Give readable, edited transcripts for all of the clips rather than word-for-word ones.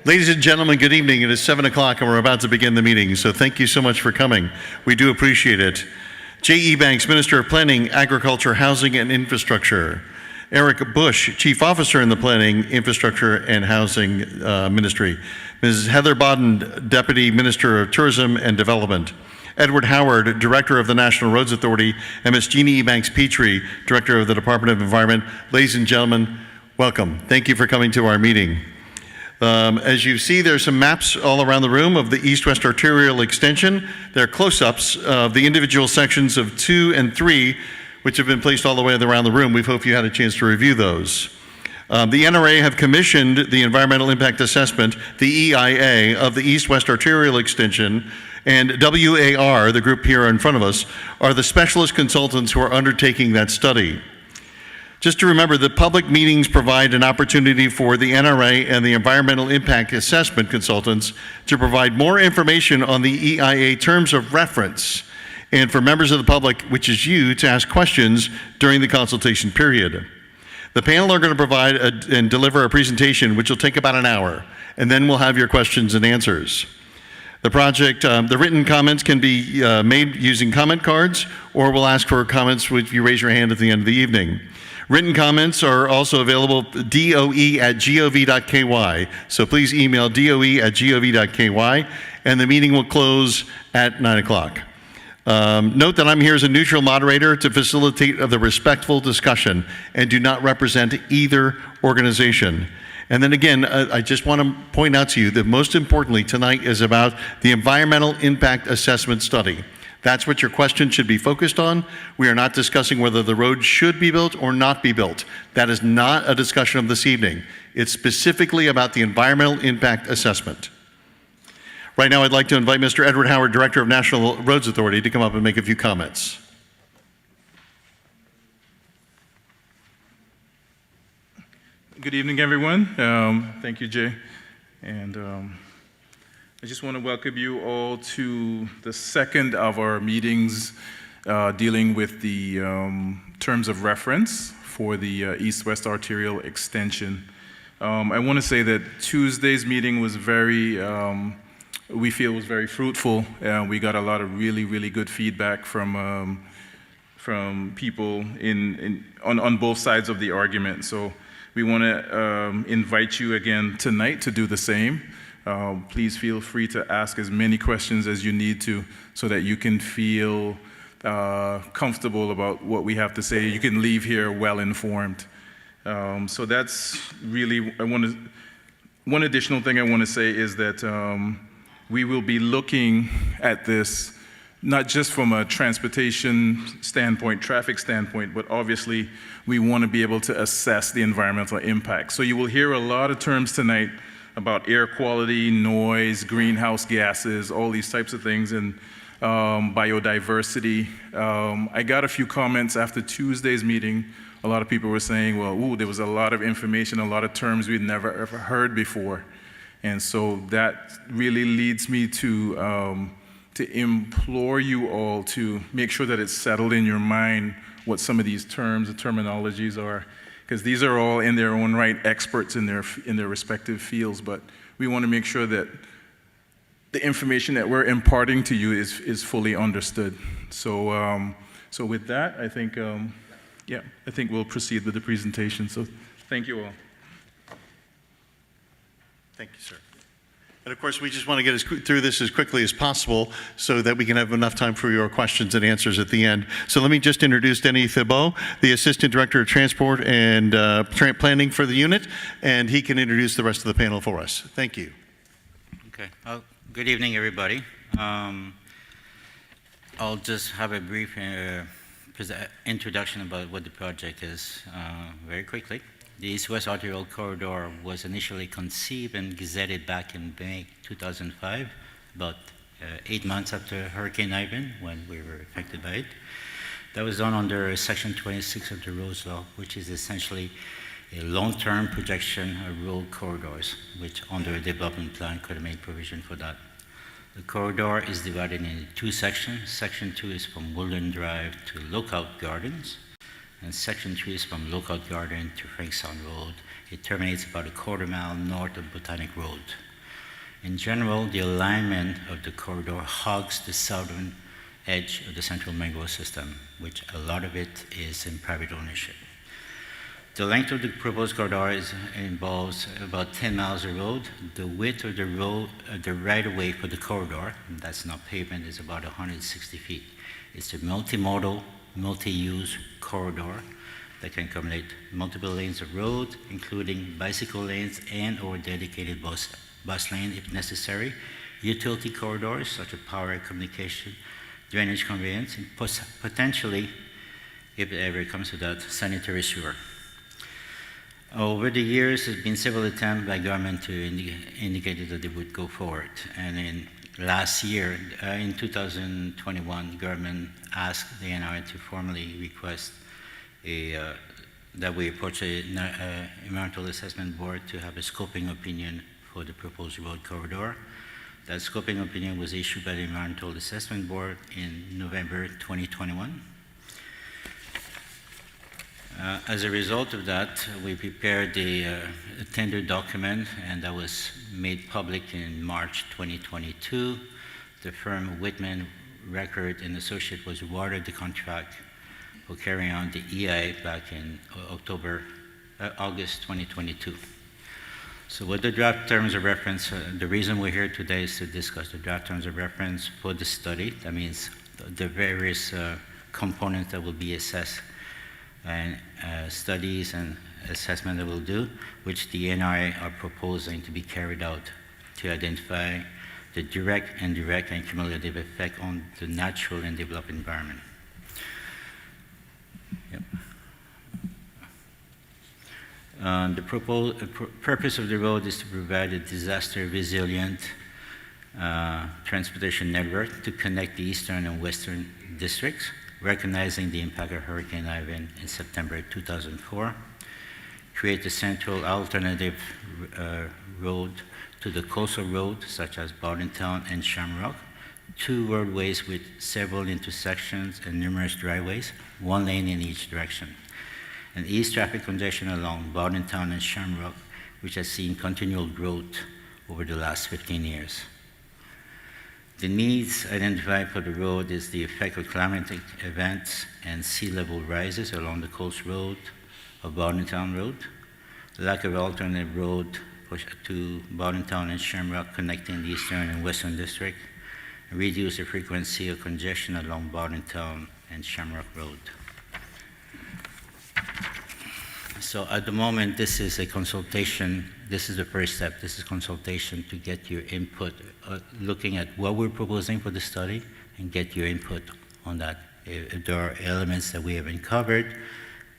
Ladies and gentlemen, good evening. It is 7 o'clock and we're about to begin the meeting, so thank you so much for coming. We do appreciate it. J.E. Banks, Minister of Planning, Agriculture, Housing and Infrastructure. Eric Bush, Chief Officer in the Planning, Infrastructure and Housing Ministry. Ms. Heather Bodden, Deputy Minister of Tourism and Development. Edward Howard, Director of the National Roads Authority, and Ms. Jeannie E. Banks Petrie, Director of the Department of Environment. Ladies and gentlemen, welcome. Thank you for coming to our meeting. As you see, there's some maps all around the room of the East-West Arterial extension. They're close-ups of the individual sections of 2 and 3, which have been placed all the way around the room. We hope you had a chance to review those. The NRA have commissioned the Environmental Impact Assessment, the EIA, of the East-West Arterial extension, and WAR, the group here in front of us, are the specialist consultants who are undertaking that study. Just to remember, the public meetings provide an opportunity for the NRA and the Environmental Impact Assessment consultants to provide more information on the EIA terms of reference, and for members of the public, which is you, to ask questions during the consultation period. The panel are going to provide and deliver a presentation which will take about an hour, and then we'll have your questions and answers. The project, the written comments can be made using comment cards, or we'll ask for comments if you raise your hand at the end of the evening. Written comments are also available doe@gov.ky, so please email doe@gov.ky, and the meeting will close at 9 o'clock. Note that I'm here as a neutral moderator to facilitate the respectful discussion and do not represent either organization. And then again, I just want to point out to you that most importantly tonight is about the Environmental Impact Assessment Study. That's what your question should be focused on. We are not discussing whether the road should be built or not be built. That is not a discussion of this evening. It's specifically about the Environmental Impact Assessment. Right now, I'd like to invite Mr. Edward Howard, Director of National Roads Authority, to come up and make a few comments. Good evening, everyone. Thank you, Jay. And I just want to welcome you all to the second of our meetings dealing with the terms of reference for the East-West Arterial extension. I want to say that Tuesday's meeting was we feel was very fruitful. We got a lot of really good feedback from people on both sides of the argument. So we want to invite you again tonight to do the same. Please feel free to ask as many questions as you need to so that you can feel comfortable about what we have to say. You can leave here well informed. So that's really, one additional thing I want to say is that we will be looking at this not just from a transportation standpoint, traffic standpoint, but obviously we want to be able to assess the environmental impact. So you will hear a lot of terms tonight about air quality, noise, greenhouse gases, all these types of things, and biodiversity. I got a few comments after Tuesday's meeting. A lot of people were saying, well, ooh, there was a lot of information, a lot of terms we'd never ever heard before. And so that really leads me to implore you all to make sure that it's settled in your mind what some of these terms, the terminologies are, because these are all in their own right experts in their respective fields, but we want to make sure that the information that we're imparting to you is fully understood. So so with that, I think I think we'll proceed with the presentation. So thank you all. Thank you, sir. And of course, we just want to get through this as quickly as possible so that we can have enough time for your questions and answers at the end. So let me just introduce Denis Thibault, the Assistant Director of Transport and Planning for the unit, and he can introduce the rest of the panel for us. Thank you. Okay. Well, good evening, everybody. I'll just have a brief introduction about what the project is very quickly. The East-West Arterial Corridor was initially conceived and gazetted back in May 2005, about 8 months after Hurricane Ivan, when we were affected by it. That was done under Section 26 of the Roads Law, which is essentially a long-term projection of road corridors, which under a development plan could have made provision for that. The corridor is divided into 2 sections. Section 2 is from Woodland Drive to Lookout Gardens, and Section 3 is from Lookout Garden to Frankstown Road. It terminates about a quarter mile north of Botanic Road. In general, the alignment of the corridor hugs the southern edge of the central mangrove system, which a lot of it is in private ownership. The length of the proposed corridor involves about 10 miles of road. The width of the road, the right-of-way for the corridor, that's not pavement, is about 160 feet. It's a multimodal, multi-use corridor that can accommodate multiple lanes of road, including bicycle lanes and/or dedicated bus lane if necessary, utility corridors such as power, communication, drainage, conveyance, and potentially, if it ever comes to that, sanitary sewer. Over the years, there's been several attempts by government to indicate that they would go forward. And in last year, in 2021, the government asked the NRA to formally request that we approach the Environmental Assessment Board to have a scoping opinion for the proposed road corridor. That scoping opinion was issued by the Environmental Assessment Board in November 2021. As a result of that, we prepared the tender document, and that was made public in March 2022. The firm Whitman, Record and Associate was awarded the contract for carrying on the EIA back in August 2022. So with the draft terms of reference, the reason we're here today is to discuss the draft terms of reference for the study. That means the various components that will be assessed and studies and assessment that we'll do, which the NRA are proposing to be carried out to identify the direct, indirect, and cumulative effect on the natural and developed environment. Yep. The purpose of the road is to provide a disaster-resilient transportation network to connect the eastern and western districts, recognizing the impact of Hurricane Ivan in September 2004, create a central alternative road to the coastal road, such as Bodden and Shamrock, 2 roadways with several intersections and numerous driveways, 1 lane in each direction, and ease traffic congestion along Bodden and Shamrock, which has seen continual growth over the last 15 years. The needs identified for the road is the effect of climatic events and sea level rises along the coast road of Bodden Road, lack of alternative road to Bodden and Shamrock connecting the eastern and western district, reduce the frequency of congestion along Bodden and Shamrock Road. So at the moment, this is a consultation. This is the first step. This is consultation to get your input, looking at what we're proposing for the study and get your input on that. If there are elements that we haven't covered,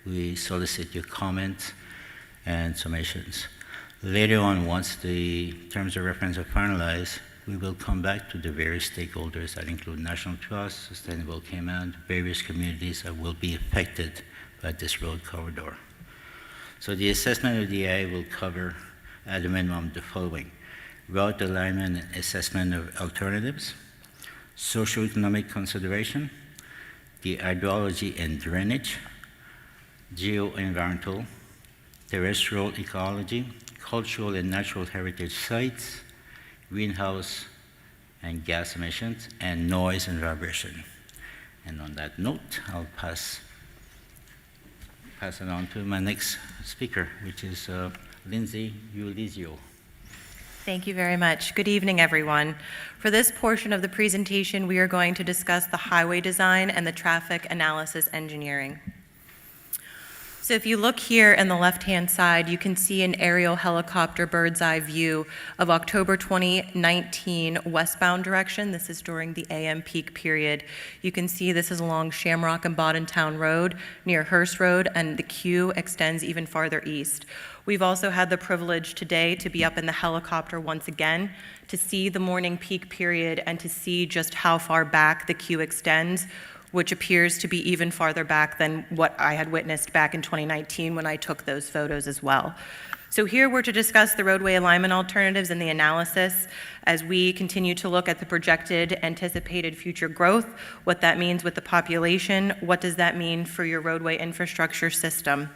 we solicit your comments and summations. Later on, once the terms of reference are finalized, we will come back to the various stakeholders that include National Trust, Sustainable Cayman, various communities that will be affected by this road corridor. So the assessment of the EIA will cover, at a minimum, the following: route alignment and assessment of alternatives, socioeconomic consideration, the hydrology and drainage, geo-environmental, terrestrial ecology, cultural and natural heritage sites, greenhouse and gas emissions, and noise and vibration. And on that note, I'll pass it on to my next speaker, which is Lindsay Ulizio. Thank you very much. Good evening, everyone. For this portion of the presentation, we are going to discuss the highway design and the traffic analysis engineering. So if you look here in the left-hand side, you can see an aerial helicopter bird's eye view of October 2019 westbound direction. This is during the AM peak period. You can see this is along Shamrock and Bodden Road near Hearst Road, and the queue extends even farther east. We've also had the privilege today to be up in the helicopter once again to see the morning peak period and to see just how far back the queue extends, which appears to be even farther back than what I had witnessed back in 2019 when I took those photos as well. So here we're to discuss the roadway alignment alternatives and the analysis as we continue to look at the projected anticipated future growth, what that means with the population, what does that mean for your roadway infrastructure system.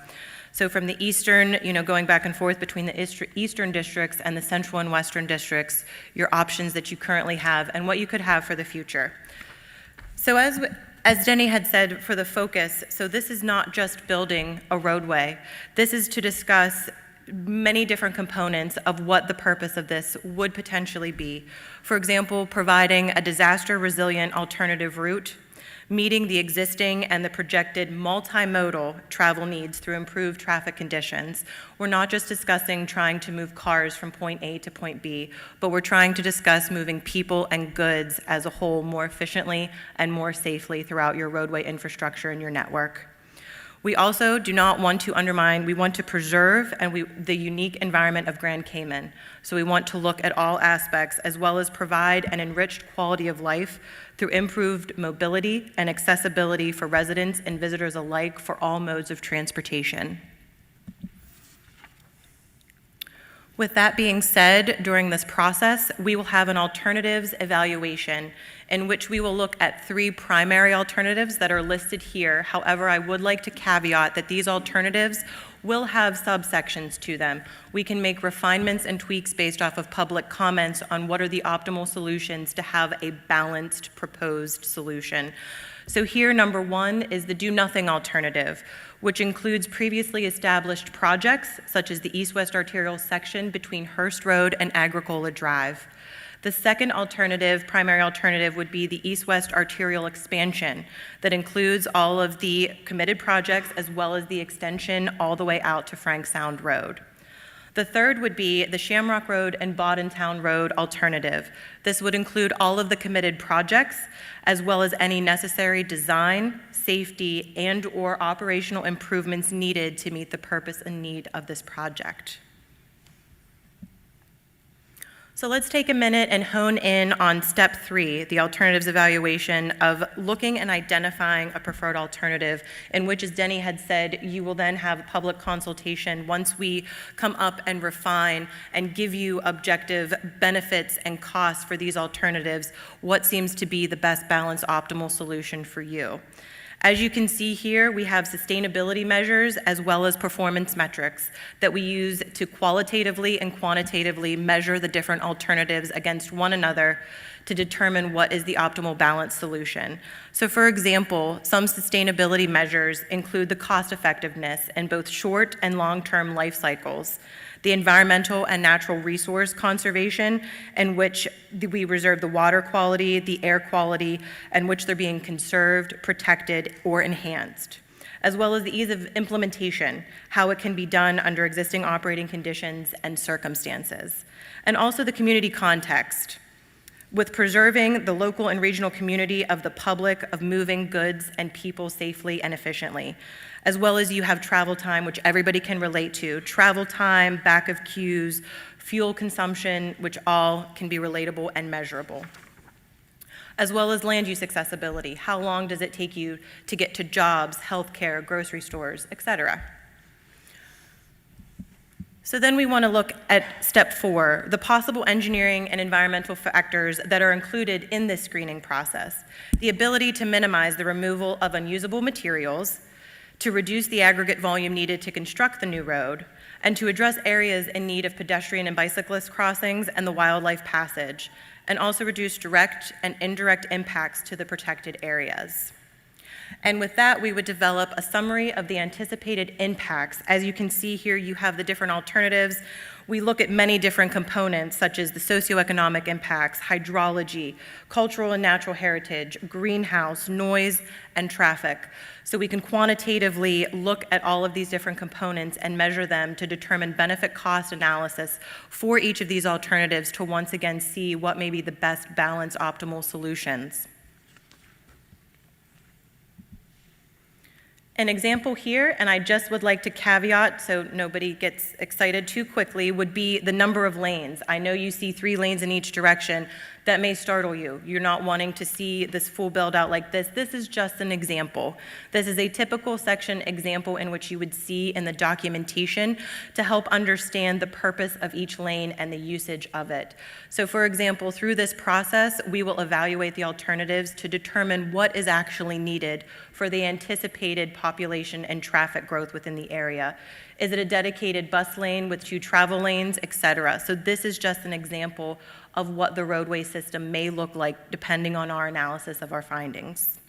So from the eastern, going back and forth between the eastern districts and the central and western districts, your options that you currently have and what you could have for the future. So as Denny had said, for the focus, so this is not just building a roadway. This is to discuss many different components of what the purpose of this would potentially be. For example, providing a disaster-resilient alternative route, meeting the existing and the projected multimodal travel needs through improved traffic conditions. We're not just discussing trying to move cars from point A to point B, but we're trying to discuss moving people and goods as a whole more efficiently and more safely throughout your roadway infrastructure and your network. We also do not want to undermine, we want to preserve the unique environment of Grand Cayman. So we want to look at all aspects as well as provide an enriched quality of life through improved mobility and accessibility for residents and visitors alike for all modes of transportation. With that being said, during this process, we will have an alternatives evaluation in which we will look at 3 primary alternatives that are listed here. However, I would like to caveat that these alternatives will have subsections to them. We can make refinements and tweaks based off of public comments on what are the optimal solutions to have a balanced proposed solution. So here, number 1 is the do-nothing alternative, which includes previously established projects, such as the east-west arterial section between Hearst Road and Agricola Drive. The second alternative, primary alternative, would be the east-west arterial expansion that includes all of the committed projects as well as the extension all the way out to Frank Sound Road. The third would be the Shamrock Road and Bodden Town Road alternative. This would include all of the committed projects as well as any necessary design, safety, and/or operational improvements needed to meet the purpose and need of this project. So let's take a minute and hone in on step 3, the alternatives evaluation of looking and identifying a preferred alternative, in which, as Denny had said, you will then have public consultation once we come up and refine and give you objective benefits and costs for these alternatives, what seems to be the best balanced optimal solution for you. As you can see here, we have sustainability measures as well as performance metrics that we use to qualitatively and quantitatively measure the different alternatives against one another to determine what is the optimal balanced solution. So for example, some sustainability measures include the cost effectiveness in both short and long-term life cycles, the environmental and natural resource conservation, in which we reserve the water quality, the air quality, and which they're being conserved, protected, or enhanced, as well as the ease of implementation, how it can be done under existing operating conditions and circumstances, and also the community context, with preserving the local and regional community of the public of moving goods and people safely and efficiently, as well as you have travel time, which everybody can relate to, travel time, back of queues, fuel consumption, which all can be relatable and measurable, as well as land use accessibility. How long does it take you to get to jobs, healthcare, grocery stores, etc.? So then we want to look at step 4, the possible engineering and environmental factors that are included in this screening process. The ability to minimize the removal of unusable materials, to reduce the aggregate volume needed to construct the new road, and to address areas in need of pedestrian and bicyclist crossings and the wildlife passage, and also reduce direct and indirect impacts to the protected areas. And with that, we would develop a summary of the anticipated impacts. As you can see here, you have the different alternatives. We look at many different components, such as the socioeconomic impacts, hydrology, cultural and natural heritage, greenhouse, noise, and traffic. So we can quantitatively look at all of these different components and measure them to determine benefit-cost analysis for each of these alternatives to once again see what may be the best balanced optimal solutions. An example here, and I just would like to caveat so nobody gets excited too quickly, would be the number of lanes. I know you see 3 lanes in each direction. That may startle you. You're not wanting to see this full build out like this. This is just an example. This is a typical section example in which you would see in the documentation to help understand the purpose of each lane and the usage of it. So for example, through this process, we will evaluate the alternatives to determine what is actually needed for the anticipated population and traffic growth within the area? Is it a dedicated bus lane with 2 travel lanes, et cetera? So this is just an example of what the roadway system may look like depending on our analysis of our findings.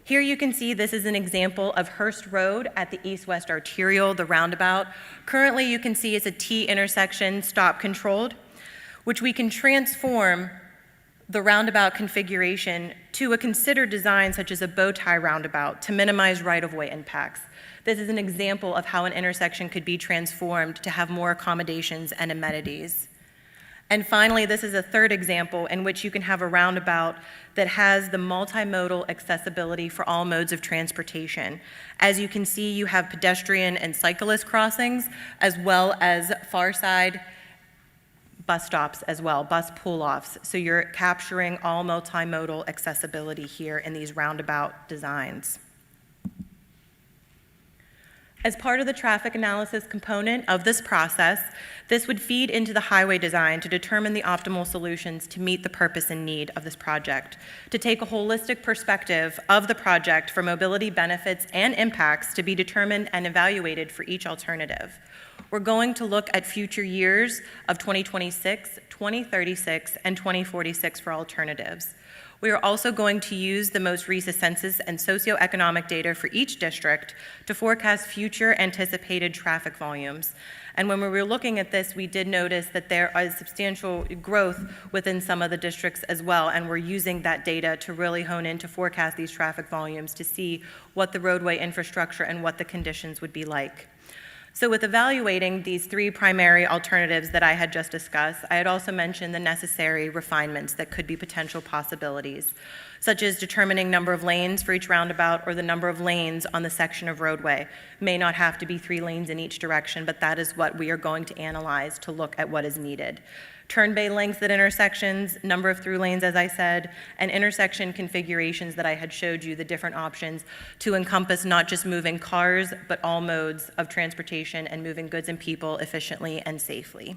Here you can see this is an example of Hearst Road at the east-west arterial, the roundabout. Currently you can see it's a T intersection, stop controlled, which we can transform the roundabout configuration to a considered design such as a bow tie roundabout to minimize right-of-way impacts. This is an example of how an intersection could be transformed to have more accommodations and amenities. And finally, this is a third example in which you can have a roundabout that has the multimodal accessibility for all modes of transportation. As you can see, you have pedestrian and cyclist crossings, as well as far side bus stops as well, bus pull-offs. So you're capturing all multimodal accessibility here in these roundabout designs. As part of the traffic analysis component of this process, this would feed into the highway design to determine the optimal solutions to meet the purpose and need of this project, to take a holistic perspective of the project for mobility benefits and impacts to be determined and evaluated for each alternative. We're going to look at future years of 2026, 2036, and 2046 for alternatives. We are also going to use the most recent census and socioeconomic data for each district to forecast future anticipated traffic volumes. And when we were looking at this, we did notice that there is substantial growth within some of the districts as well, and we're using that data to really hone in to forecast these traffic volumes to see what the roadway infrastructure and what the conditions would be like. So with evaluating these 3 primary alternatives that I had just discussed, I had also mentioned the necessary refinements that could be potential possibilities, such as determining number of lanes for each roundabout or the number of lanes on the section of roadway. May not have to be 3 lanes in each direction, but that is what we are going to analyze to look at what is needed. Turn bay lengths at intersections, number of through lanes, as I said, and intersection configurations that I had showed you, the different options to encompass not just moving cars, but all modes of transportation and moving goods and people efficiently and safely.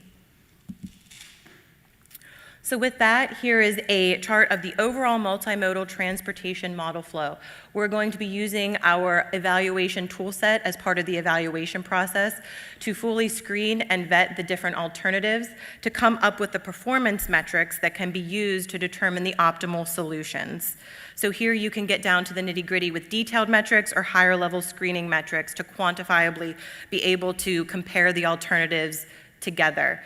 So with that, here is a chart of the overall multimodal transportation model flow. We're going to be using our evaluation tool set as part of the evaluation process to fully screen and vet the different alternatives to come up with the performance metrics that can be used to determine the optimal solutions. So here you can get down to the nitty-gritty with detailed metrics or higher level screening metrics to quantifiably be able to compare the alternatives together.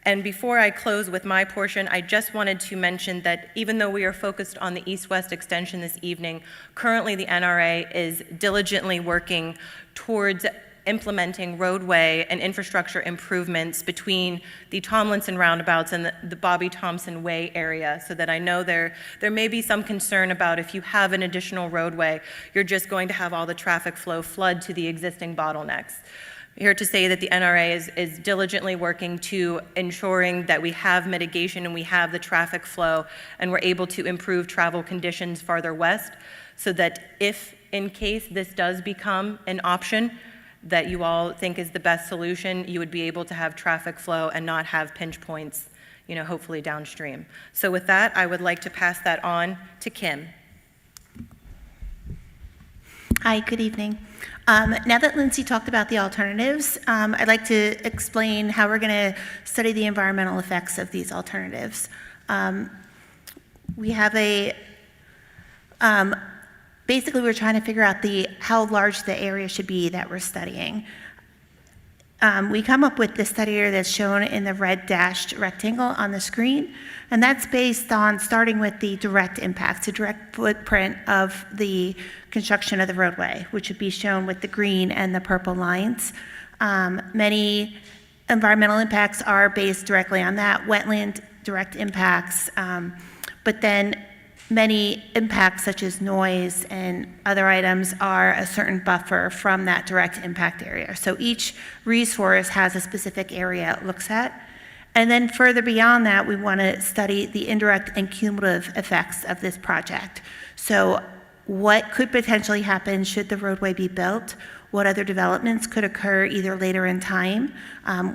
And before I close with my portion, I just wanted to mention that even though we are focused on the east-west extension this evening, currently the NRA is diligently working towards implementing roadway and infrastructure improvements between the Tomlinson roundabouts and the Bobby Thompson Way area, so that I know there may be some concern about if you have an additional roadway, you're just going to have all the traffic flow flood to the existing bottlenecks. Here to say that the NRA is diligently working to ensuring that we have mitigation and we have the traffic flow and we're able to improve travel conditions farther west so that if in case this does become an option that you all think is the best solution, you would be able to have traffic flow and not have pinch points, hopefully downstream. So with that, I would like to pass that on to Kim. Hi, good evening. Now that Lindsay talked about the alternatives, I'd like to explain how we're going to study the environmental effects of these alternatives. We have basically we're trying to figure out how large the area should be that we're studying. We come up with the study area that's shown in the red dashed rectangle on the screen, and that's based on starting with the direct impacts, the direct footprint of the construction of the roadway, which would be shown with the green and the purple lines. Many environmental impacts are based directly on that, wetland direct impacts, but then many impacts such as noise and other items are a certain buffer from that direct impact area. So each resource has a specific area it looks at. And then further beyond that, we want to study the indirect and cumulative effects of this project. So what could potentially happen should the roadway be built? What other developments could occur either later in time?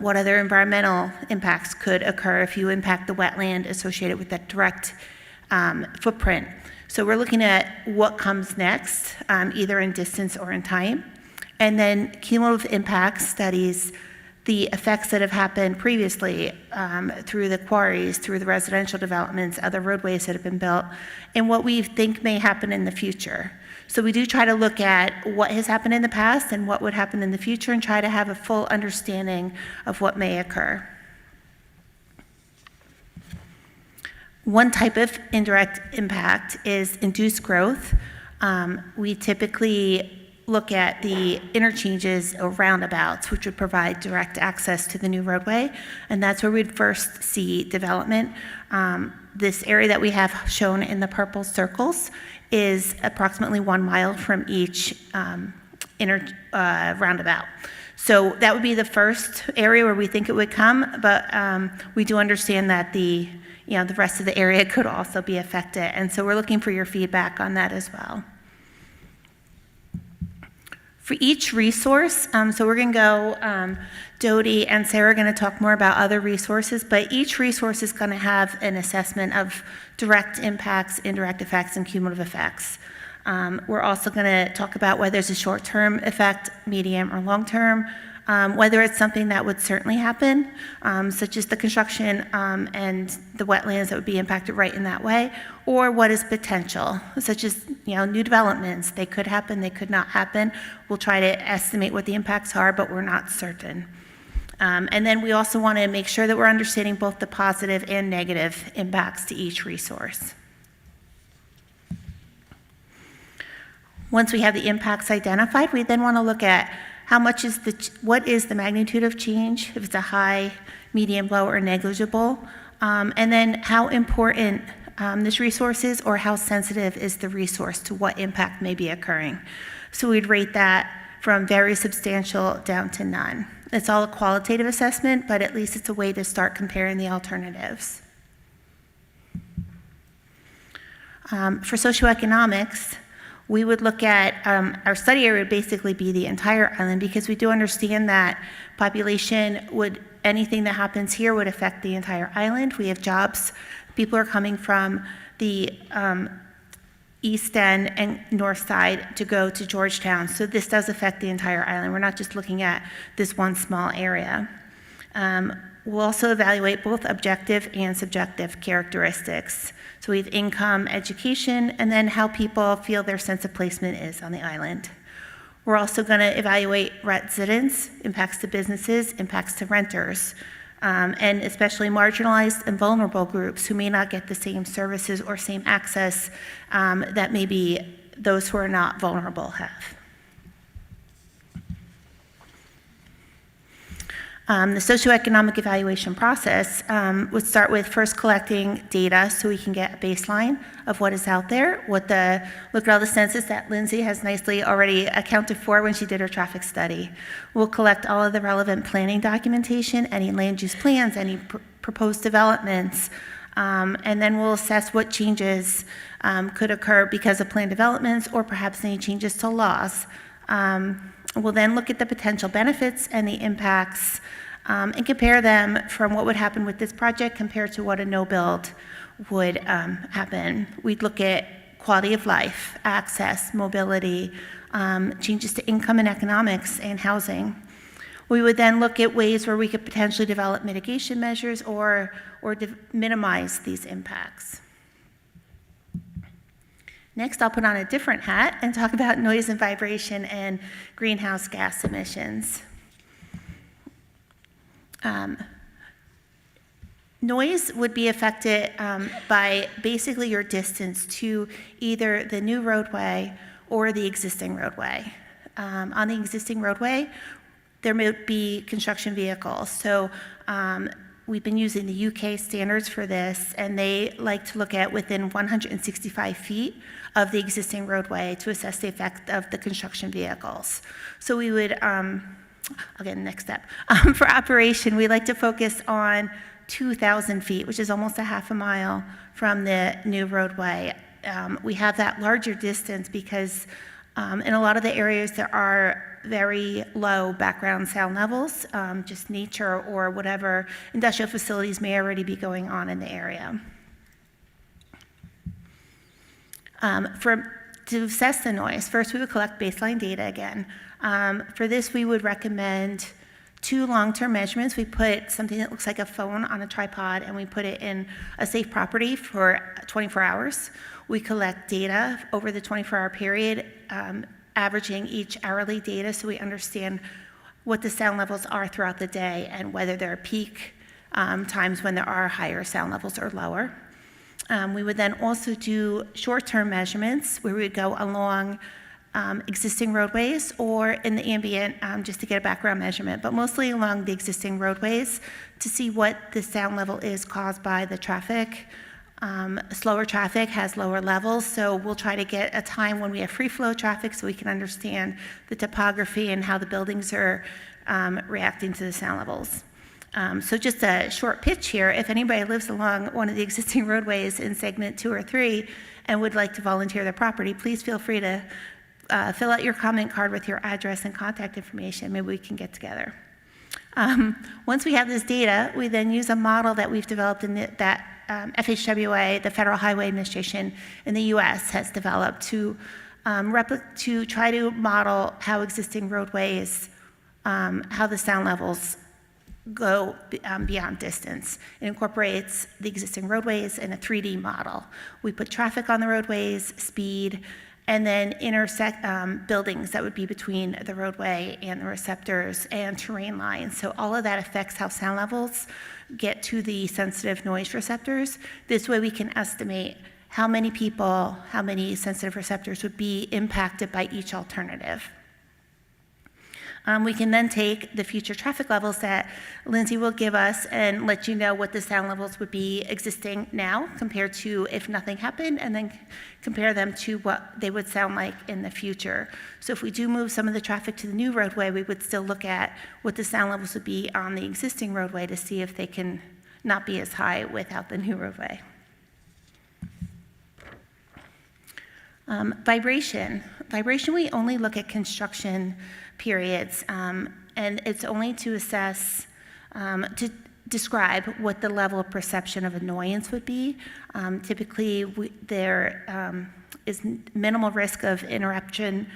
What other environmental impacts could occur if you impact the wetland associated with that direct footprint. So we're looking at what comes next, either in distance or in time. And then cumulative impact studies the effects that have happened previously through the quarries, through the residential developments, other roadways that have been built, and what we think may happen in the future. So we do try to look at what has happened in the past and what would happen in the future and try to have a full understanding of what may occur. One type of indirect impact is induced growth. We typically look at the interchanges or roundabouts, which would provide direct access to the new roadway, and that's where we'd first see development. This area that we have shown in the purple circles is approximately 1 mile from each roundabout. So that would be the first area where we think it would come, but we do understand that the rest of the area could also be affected, and so we're looking for your feedback on that as well. For each resource, so we're going to go, Dodie and Sarah are going to talk more about other resources, but each resource is going to have an assessment of direct impacts, indirect effects, and cumulative effects. We're also going to talk about whether it's a short-term effect, medium, or long-term, whether it's something that would certainly happen, such as the construction and the wetlands that would be impacted right in that way, or what is potential, such as new developments. They could happen, they could not happen. We'll try to estimate what the impacts are, but we're not certain. And then we also want to make sure that we're understanding both the positive and negative impacts to each resource. Once we have the impacts identified, we then want to look at what is the magnitude of change, if it's a high, medium, low, or negligible, and then how important this resource is, or how sensitive is the resource to what impact may be occurring. So we'd rate that from very substantial down to none. It's all a qualitative assessment, but at least it's a way to start comparing the alternatives. For socioeconomics, we would look at, our study area would basically be the entire island, because we do understand that anything that happens here would affect the entire island. We have jobs. People are coming from the east end and north side to go to Georgetown. So this does affect the entire island. We're not just looking at this one small area. We'll also evaluate both objective and subjective characteristics. So we have income, education, and then how people feel their sense of placement is on the island. We're also going to evaluate residents, impacts to businesses, impacts to renters, and especially marginalized and vulnerable groups who may not get the same services or same access that maybe those who are not vulnerable have. The socioeconomic evaluation process would start with first collecting data so we can get a baseline of what is out there, look at all the census that Lindsay has nicely already accounted for when she did her traffic study. We'll collect all of the relevant planning documentation, any land use plans, any proposed developments, and then we'll assess what changes could occur because of planned developments or perhaps any changes to laws. We'll then look at the potential benefits and the impacts and compare them from what would happen with this project compared to what a no-build would happen. We'd look at quality of life, access, mobility, changes to income and economics, and housing. We would then look at ways where we could potentially develop mitigation measures or minimize these impacts. Next, I'll put on a different hat and talk about noise and vibration and greenhouse gas emissions. Noise would be affected by basically your distance to either the new roadway or the existing roadway. On the existing roadway, there may be construction vehicles. So we've been using the UK standards for this, and they like to look at within 165 feet of the existing roadway to assess the effect of the construction vehicles. So we would, again, next step. For operation, we like to focus on 2,000 feet, which is almost a half a mile from the new roadway. We have that larger distance because in a lot of the areas there are very low background sound levels, just nature or whatever industrial facilities may already be going on in the area. To assess the noise, first we would collect baseline data again. For this, we would recommend 2 long-term measurements. We put something that looks like a phone on a tripod, and we put it in a safe property for 24 hours. We collect data over the 24-hour period, averaging each hourly data so we understand what the sound levels are throughout the day and whether there are peak times when there are higher sound levels or lower. We would then also do short-term measurements where we would go along existing roadways or in the ambient just to get a background measurement, but mostly along the existing roadways to see what the sound level is caused by the traffic. Slower traffic has lower levels, so we'll try to get a time when we have free flow traffic so we can understand the topography and how the buildings are reacting to the sound levels. So just a short pitch here, if anybody lives along one of the existing roadways in segment 2 or 3 and would like to volunteer their property, please feel free to fill out your comment card with your address and contact information. Maybe we can get together. Once we have this data, we then use a model that we've developed in that FHWA, the Federal Highway Administration in the US, has developed to try to model how existing roadways, how the sound levels go beyond distance. It incorporates the existing roadways in a 3D model. We put traffic on the roadways, speed, and then intersect buildings that would be between the roadway and the receptors and terrain lines. So all of that affects how sound levels get to the sensitive noise receptors. This way we can estimate how many people, how many sensitive receptors would be impacted by each alternative. We can then take the future traffic levels that Lindsay will give us and let you know what the sound levels would be existing now compared to if nothing happened, and then compare them to what they would sound like in the future. So if we do move some of the traffic to the new roadway, we would still look at what the sound levels would be on the existing roadway to see if they can not be as high without the new roadway. Vibration, we only look at construction periods, and it's only to assess, to describe what the level of perception of annoyance would be. Typically, there is minimal risk of interruption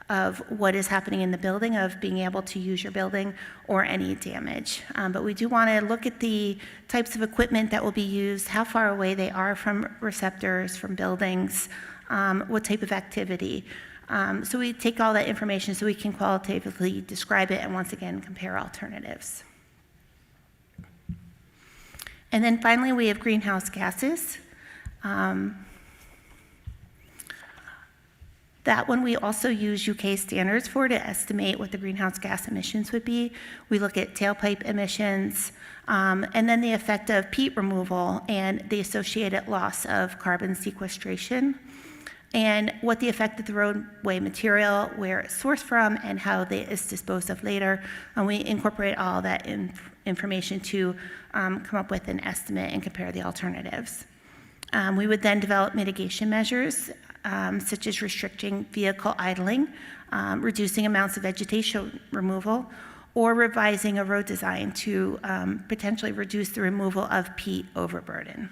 of what is happening in the building, of being able to use your building, or any damage. But we do want to look at the types of equipment that will be used, how far away they are from receptors, from buildings, what type of activity. So we take all that information so we can qualitatively describe it and once again compare alternatives. And then finally we have greenhouse gases. That one we also use UK standards for to estimate what the greenhouse gas emissions would be. We look at tailpipe emissions, and then the effect of peat removal and the associated loss of carbon sequestration, and what the effect of the roadway material, where it's sourced from, and how it's disposed of later. And we incorporate all that information to come up with an estimate and compare the alternatives. We would then develop mitigation measures, such as restricting vehicle idling, reducing amounts of vegetation removal, or revising a road design to potentially reduce the removal of peat overburden.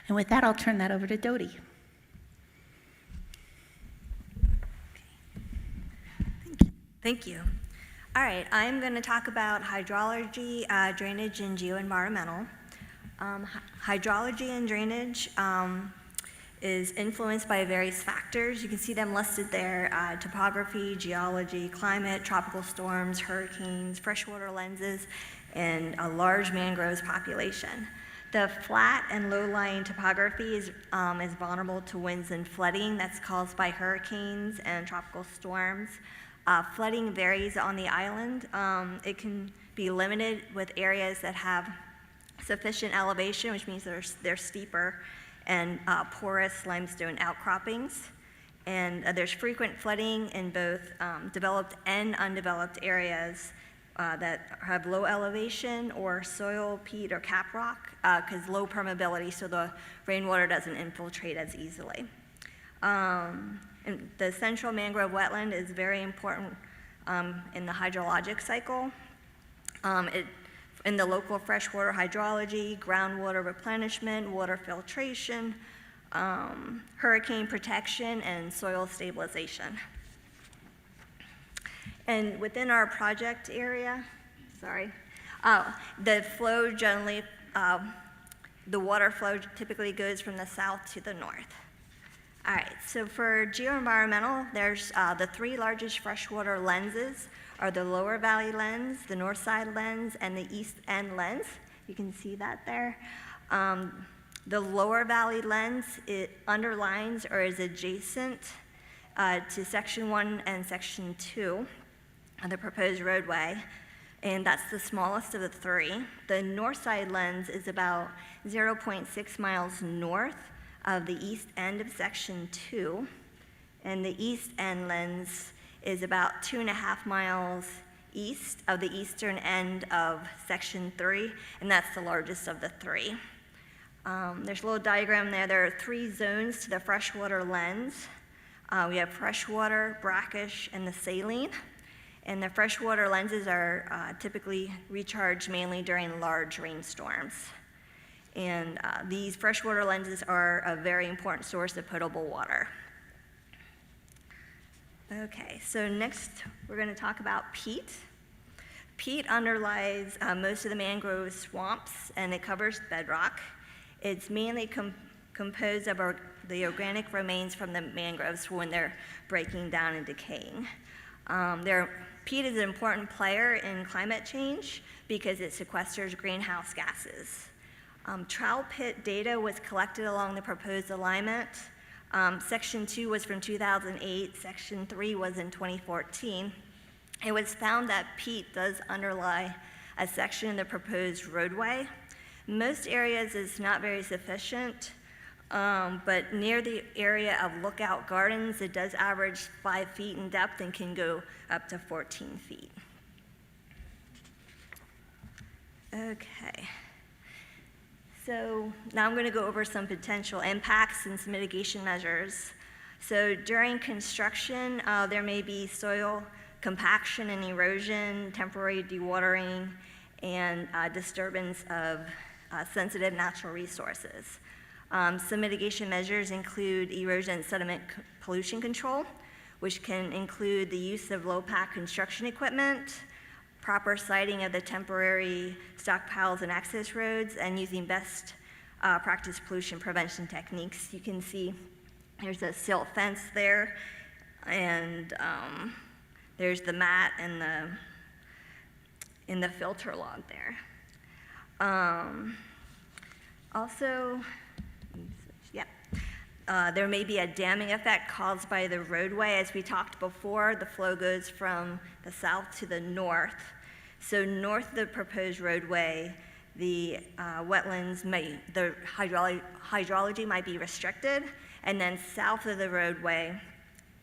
And with that, I'll turn that over to Dodie. Thank you. All right, I'm going to talk about hydrology, drainage, and geoenvironmental. Hydrology and drainage is influenced by various factors. You can see them listed there: topography, geology, climate, tropical storms, hurricanes, freshwater lenses, and a large mangroves population. The flat and low-lying topography is vulnerable to winds and flooding that's caused by hurricanes and tropical storms. Flooding varies on the island. It can be limited with areas that have sufficient elevation, which means they're steeper, and porous limestone outcroppings. And there's frequent flooding in both developed and undeveloped areas that have low elevation or soil, peat, or cap rock, because low permeability, so the rainwater doesn't infiltrate as easily. And the central mangrove wetland is very important in the hydrologic cycle. In the local freshwater hydrology, groundwater replenishment, water filtration, hurricane protection, and soil stabilization. And within our project area, the flow generally, the water flow typically goes from the south to the north. All right, so for geoenvironmental, there's the three largest freshwater lenses are the lower valley lens, the north side lens, and the east end lens. You can see that there. The lower valley lens, it underlines or is adjacent to section 1 and section 2 of the proposed roadway, and that's the smallest of the three. The north side lens is about 0.6 miles north of the east end of section 2, and the east end lens is about 2.5 miles east of the eastern end of section 3, and that's the largest of the three. There's a little diagram there. There are three zones to the freshwater lens. We have freshwater, brackish, and the saline. And the freshwater lenses are typically recharged mainly during large rainstorms. And these freshwater lenses are a very important source of potable water. Okay, so next we're going to talk about peat. Peat underlies most of the mangrove swamps, and it covers bedrock. It's mainly composed of the organic remains from the mangroves when they're breaking down and decaying. Peat is an important player in climate change because it sequesters greenhouse gases. Trowel pit data was collected along the proposed alignment. Section 2 was from 2008, Section 3 was in 2014. It was found that peat does underlie a section of the proposed roadway. Most areas is not very sufficient, but near the area of Lookout Gardens, it does average 5 feet in depth and can go up to 14 feet. Okay. So now I'm going to go over some potential impacts and some mitigation measures. So during construction, there may be soil compaction and erosion, temporary dewatering, and disturbance of sensitive natural resources. Some mitigation measures include erosion and sediment pollution control, which can include the use of low-pack construction equipment, proper siting of the temporary stockpiles and access roads, and using best practice pollution prevention techniques. You can see there's a silt fence there, and there's the mat and the filter log there. Also, there may be a damming effect caused by the roadway. As we talked before, the flow goes from the south to the north. So north of the proposed roadway, the wetlands the hydrology might be restricted, and then south of the roadway,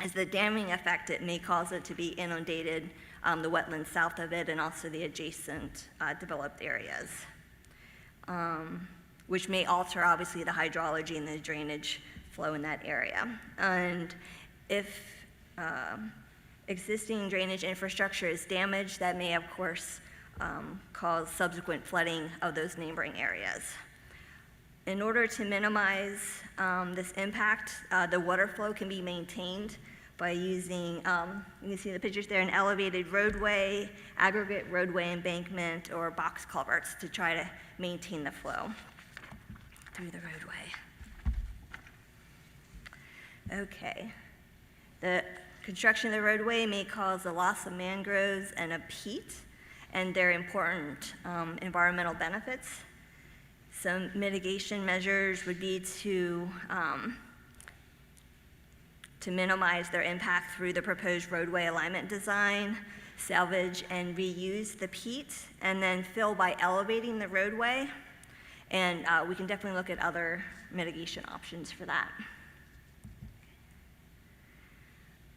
as the damming effect, it may cause it to be inundated, the wetlands south of it, and also the adjacent developed areas, which may alter, obviously, the hydrology and the drainage flow in that area. And if existing drainage infrastructure is damaged, that may, of course, cause subsequent flooding of those neighboring areas. In order to minimize this impact, the water flow can be maintained by using, you can see the pictures there, an elevated roadway, aggregate roadway embankment, or box culverts to try to maintain the flow through the roadway. Okay. The construction of the roadway may cause the loss of mangroves and of peat and their important environmental benefits. Some mitigation measures would be to minimize their impact through the proposed roadway alignment design, salvage and reuse the peat, and then fill by elevating the roadway. And we can definitely look at other mitigation options for that.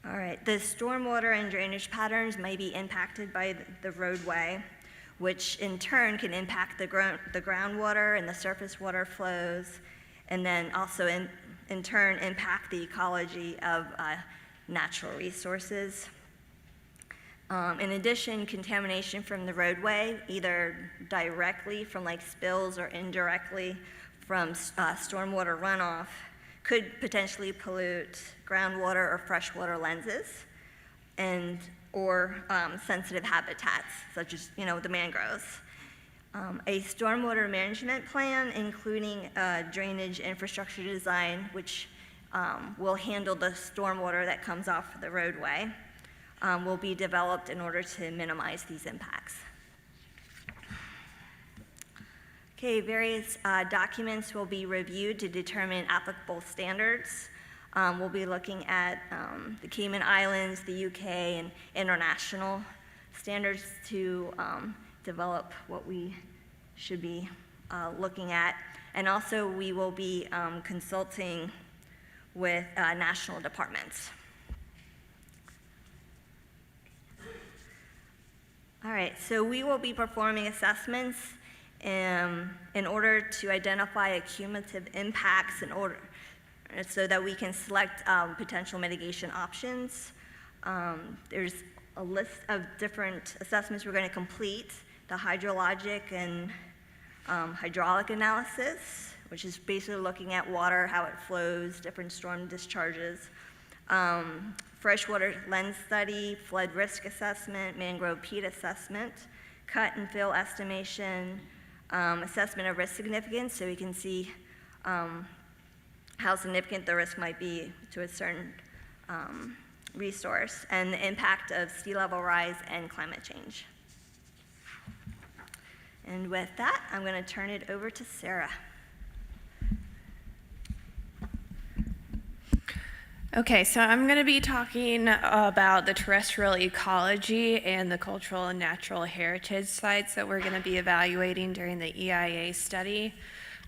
All right, the stormwater and drainage patterns may be impacted by the roadway, which in turn can impact the groundwater and the surface water flows, and then also in turn impact the ecology of natural resources. In addition, contamination from the roadway, either directly from like spills or indirectly from stormwater runoff, could potentially pollute groundwater or freshwater lenses or sensitive habitats, such as the mangroves. A stormwater management plan, including drainage infrastructure design, which will handle the stormwater that comes off the roadway, will be developed in order to minimize these impacts. Okay, various documents will be reviewed to determine applicable standards. We'll be looking at the Cayman Islands, the UK, and international standards to develop what we should be looking at. And also we will be consulting with national departments. All right, so we will be performing assessments in order to identify cumulative impacts so that we can select potential mitigation options. There's a list of different assessments we're going to complete: the hydrologic and hydraulic analysis, which is basically looking at water, how it flows, different storm discharges, freshwater lens study, flood risk assessment, mangrove peat assessment, cut and fill estimation, assessment of risk significance, so we can see how significant the risk might be to a certain resource, and the impact of sea level rise and climate change. And with that, I'm going to turn it over to Sarah. Okay, so I'm going to be talking about the terrestrial ecology and the cultural and natural heritage sites that we're going to be evaluating during the EIA study.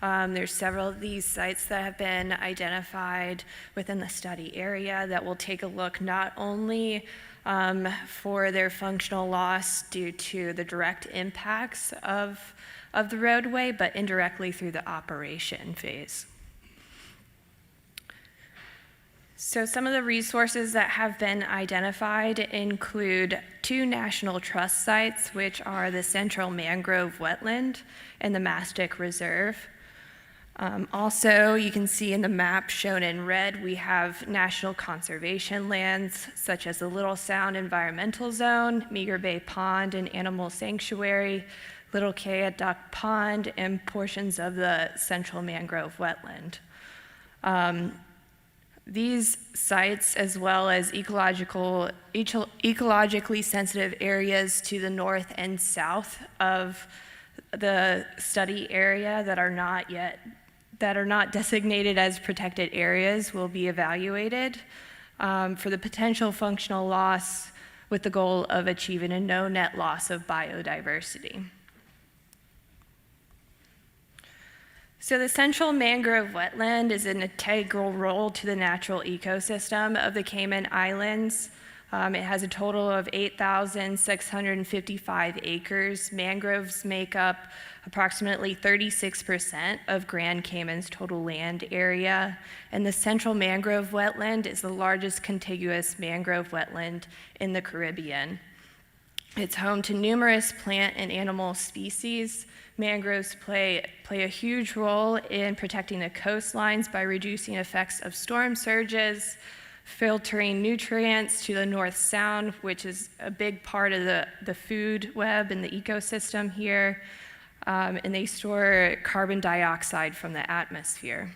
There's several of these sites that have been identified within the study area that will take a look not only for their functional loss due to the direct impacts of the roadway, but indirectly through the operation phase. So some of the resources that have been identified include 2 National Trust sites, which are the Central Mangrove Wetland and the Mastic Reserve. Also, you can see in the map shown in red, we have national conservation lands such as the Little Sound Environmental Zone, Meager Bay Pond and Animal Sanctuary, Little Kea Duck Pond, and portions of the Central Mangrove Wetland. These sites, as well as ecologically sensitive areas to the north and south of the study area that are not designated as protected areas, will be evaluated for the potential functional loss with the goal of achieving a no net loss of biodiversity. So the Central Mangrove Wetland is an integral role to the natural ecosystem of the Cayman Islands. It has a total of 8,655 acres. Mangroves make up approximately 36% of Grand Cayman's total land area, and the Central Mangrove Wetland is the largest contiguous mangrove wetland in the Caribbean. It's home to numerous plant and animal species. Mangroves play a huge role in protecting the coastlines by reducing effects of storm surges, filtering nutrients to the North Sound, which is a big part of the food web and the ecosystem here, and they store carbon dioxide from the atmosphere.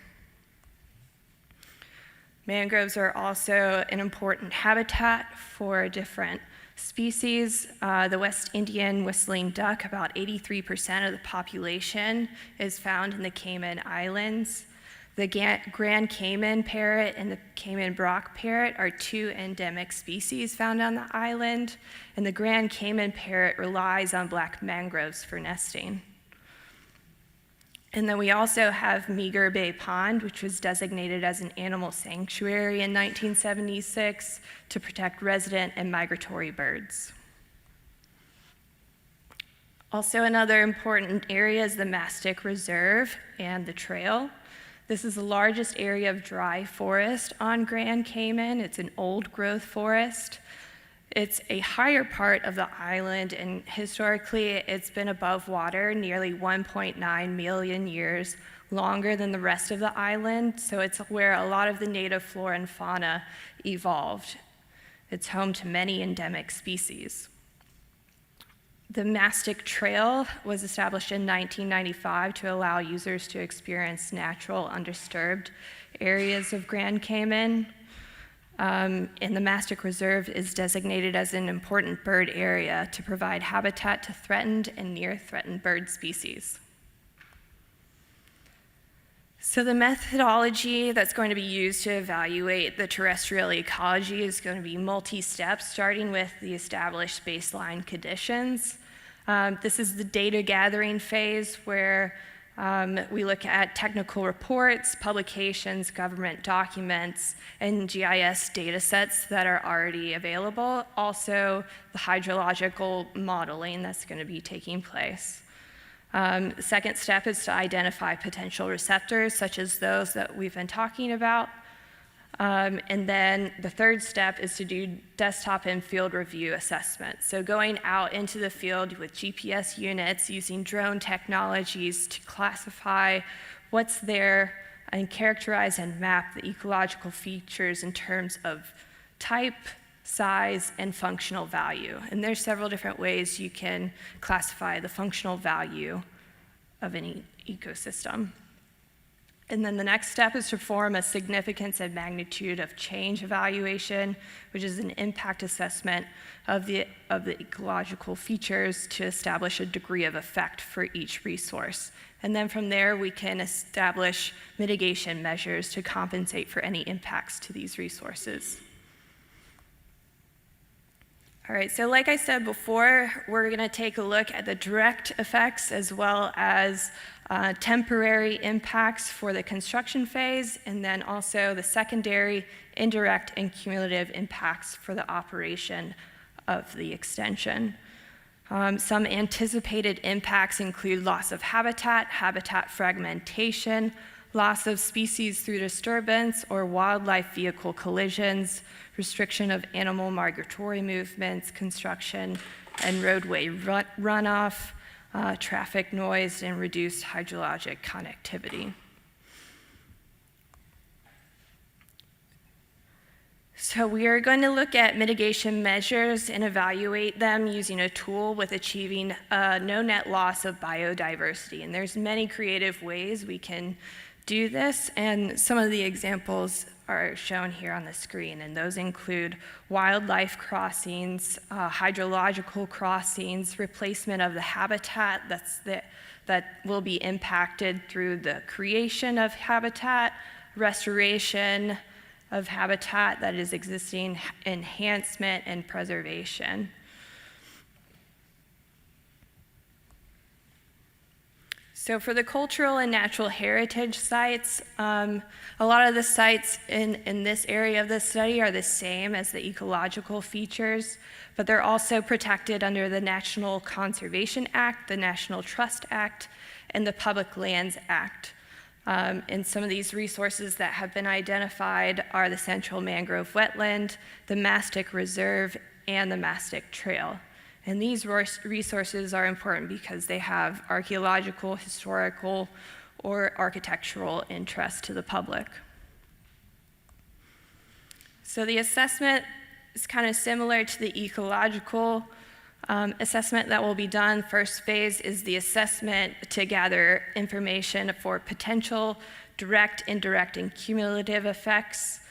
Mangroves are also an important habitat for different species. The West Indian whistling duck, about 83% of the population, is found in the Cayman Islands. The Grand Cayman parrot and the Cayman Brock parrot are 2 endemic species found on the island, and the Grand Cayman parrot relies on black mangroves for nesting. And then we also have Meager Bay Pond, which was designated as an animal sanctuary in 1976 to protect resident and migratory birds. Also, another important area is the Mastic Reserve and the trail. This is the largest area of dry forest on Grand Cayman. It's an old growth forest. It's a higher part of the island, and historically it's been above water nearly 1.9 million years, longer than the rest of the island, so it's where a lot of the native flora and fauna evolved. It's home to many endemic species. The Mastic Trail was established in 1995 to allow users to experience natural, undisturbed areas of Grand Cayman. And the Mastic Reserve is designated as an important bird area to provide habitat to threatened and near-threatened bird species. So the methodology that's going to be used to evaluate the terrestrial ecology is going to be multi-step, starting with the established baseline conditions. This is the data gathering phase where we look at technical reports, publications, government documents, and GIS data sets that are already available. Also, the hydrological modeling that's going to be taking place. The second step is to identify potential receptors, such as those that we've been talking about. And then the third step is to do desktop and field review assessments. So going out into the field with GPS units, using drone technologies to classify what's there and characterize and map the ecological features in terms of type, size, and functional value. And there's several different ways you can classify the functional value of any ecosystem. And then the next step is to perform a significance and magnitude of change evaluation, which is an impact assessment of the ecological features to establish a degree of effect for each resource. And then from there, we can establish mitigation measures to compensate for any impacts to these resources. All right, so like I said before, we're going to take a look at the direct effects as well as temporary impacts for the construction phase, and then also the secondary, indirect, and cumulative impacts for the operation of the extension. Some anticipated impacts include loss of habitat, habitat fragmentation, loss of species through disturbance or wildlife vehicle collisions, restriction of animal migratory movements, construction and roadway runoff, traffic noise, and reduced hydrologic connectivity. So we are going to look at mitigation measures and evaluate them using a tool with achieving no net loss of biodiversity. And there's many creative ways we can do this, and some of the examples are shown here on the screen, and those include wildlife crossings, hydrological crossings, replacement of the habitat that will be impacted through the creation of habitat, restoration of habitat that is existing, enhancement, and preservation. So for the cultural and natural heritage sites, a lot of the sites in this area of the study are the same as the ecological features, but they're also protected under the National Conservation Act, the National Trust Act, and the Public Lands Act. And some of these resources that have been identified are the Central Mangrove Wetland, the Mastic Reserve, and the Mastic Trail. And these resources are important because they have archaeological, historical, or architectural interest to the public. So the assessment is kind of similar to the ecological assessment that will be done. First phase is the assessment to gather information for potential direct, indirect, and cumulative effects.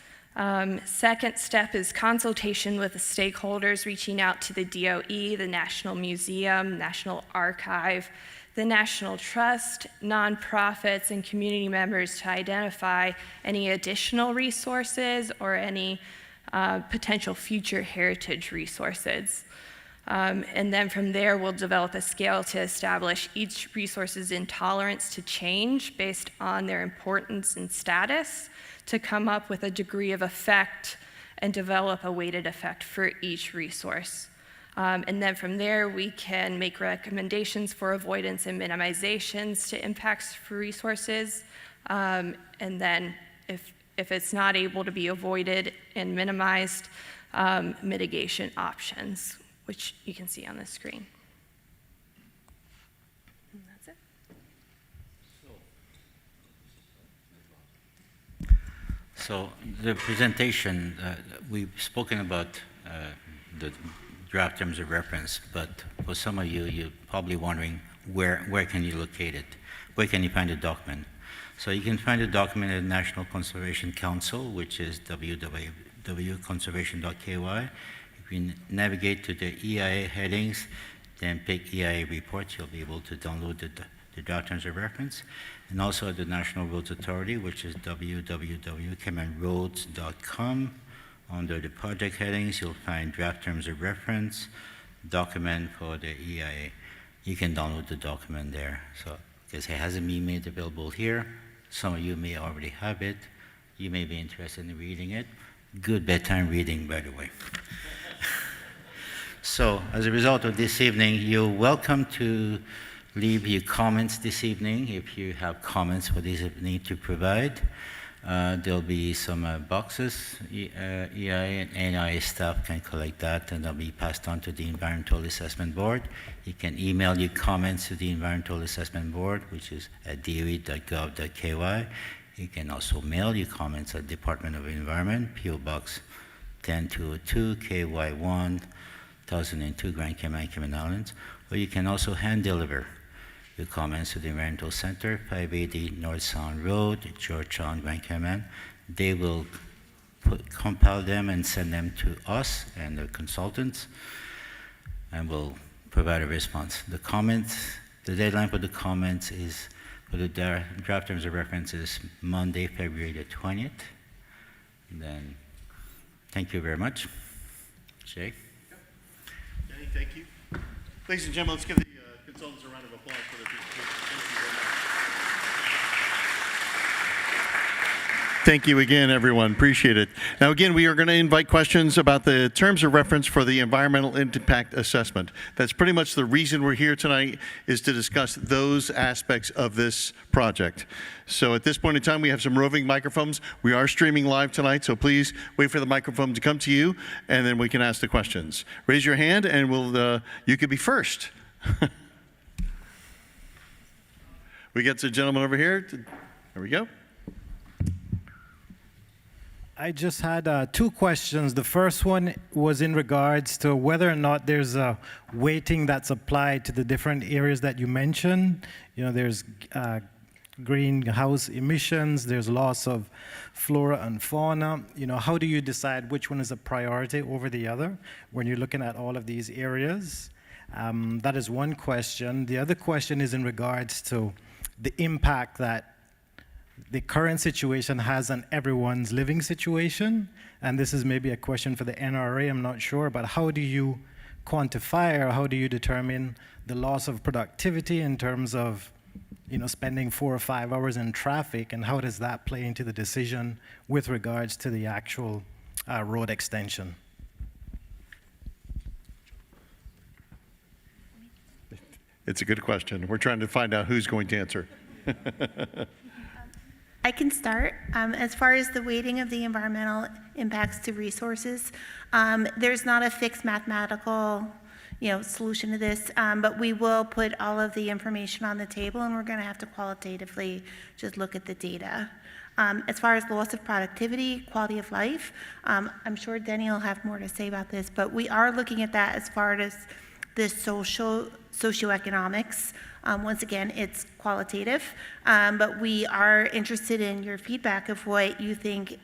Second step is consultation with the stakeholders, reaching out to the DOE, the National Museum, National Archive, the National Trust, nonprofits, and community members to identify any additional resources or any potential future heritage resources. And then from there, we'll develop a scale to establish each resource's intolerance to change based on their importance and status, to come up with a degree of effect and develop a weighted effect for each resource. And then from there, we can make recommendations for avoidance and minimizations to impacts for resources. And then if it's not able to be avoided and minimized, mitigation options, which you can see on the screen. And that's it. So the presentation, we've spoken about the draft terms of reference, but for some of you, you're probably wondering where can you locate it? Where can you find the document? So you can find the document at the National Conservation Council, which is www.conservation.ky. If you navigate to the EIA headings, then pick EIA reports, you'll be able to download the draft terms of reference. And also at the National Roads Authority, which is www.caymanroads.com. Under the project headings, you'll find draft terms of reference, document for the EIA. You can download the document there. So, because it hasn't been made available here, some of you may already have it. You may be interested in reading it. Good bedtime reading, by the way. So, as a result of this evening, you're welcome to leave your comments this evening if you have comments for this evening to provide. There'll be some boxes. EIA and NIA staff can collect that, and they'll be passed on to the Environmental Assessment Board. You can email your comments to the Environmental Assessment Board, which is at doe.gov.ky. You can also mail your comments at Department of Environment, P.O. Box 10202, KY1, 1002, Grand Cayman, Cayman Islands. Or you can also hand deliver your comments to the Environmental Center, 580 North Sound Road, Georgetown, Grand Cayman. They will compile them and send them to us and the consultants, and we'll provide a response. The deadline for the comments is, for the draft terms of reference is Monday, February the 20th. And then, thank you very much. Jay? Okay, thank you. Ladies and gentlemen, let's give the consultants a round of applause for their presentation. Thank you very much. Thank you again, everyone. Appreciate it. Now, again, we are going to invite questions about the terms of reference for the environmental impact assessment. That's pretty much the reason we're here tonight, is to discuss those aspects of this project. So at this point in time, we have some roving microphones. We are streaming live tonight, so please wait for the microphone to come to you, and then we can ask the questions. Raise your hand, and you could be first. We get the gentleman over here. There we go. I just had two questions. The first one was in regards to whether or not there's a weighting that's applied to the different areas that you mentioned. You know, there's greenhouse emissions, there's loss of flora and fauna. You know, how do you decide which one is a priority over the other when you're looking at all of these areas? That is one question. The other question is in regards to the impact that the current situation has on everyone's living situation. And this is maybe a question for the NRA, I'm not sure, but how do you quantify, or how do you determine the loss of productivity in terms of, you know, spending 4 or 5 hours in traffic, and how does that play into the decision with regards to the actual road extension? It's a good question. We're trying to find out who's going to answer. I can start. As far as the weighting of the environmental impacts to resources, there's not a fixed mathematical, solution to this, but we will put all of the information on the table, and we're going to have to qualitatively just look at the data. As far as loss of productivity, quality of life, I'm sure Denny will have more to say about this, but we are looking at that as far as the socioeconomics. Once again, it's qualitative, but we are interested in your feedback of what you think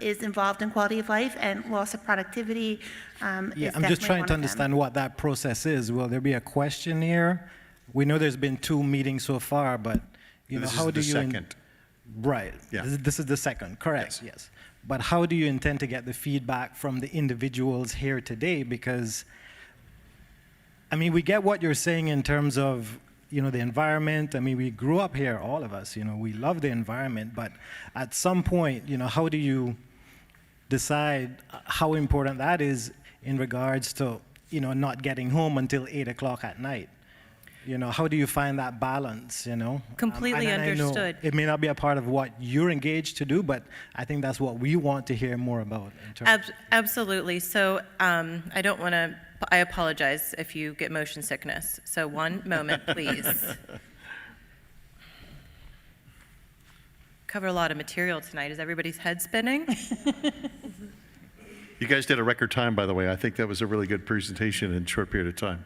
is involved in quality of life, and loss of productivity. Yeah, I'm just trying to understand what that process is. Will there be a questionnaire? We know there's been 2 meetings so far, but how do you? Second. Right. Yeah. This is the second. Correct. Yes. But how do you intend to get the feedback from the individuals here today? Because we get what you're saying in terms of, the environment. We grew up here, all of us, we love the environment, but at some point, how do you decide how important that is in regards to, not getting home until 8 o'clock at night? how do you find that balance, Completely and I know understood. it may not be a part of what you're engaged to do, but I think that's what we want to hear more about. Absolutely. So I apologize if you get motion sickness. So one moment, please. Cover a lot of material tonight. Is everybody's head spinning? You guys did a record time, by the way. I think that was a really good presentation in a short period of time.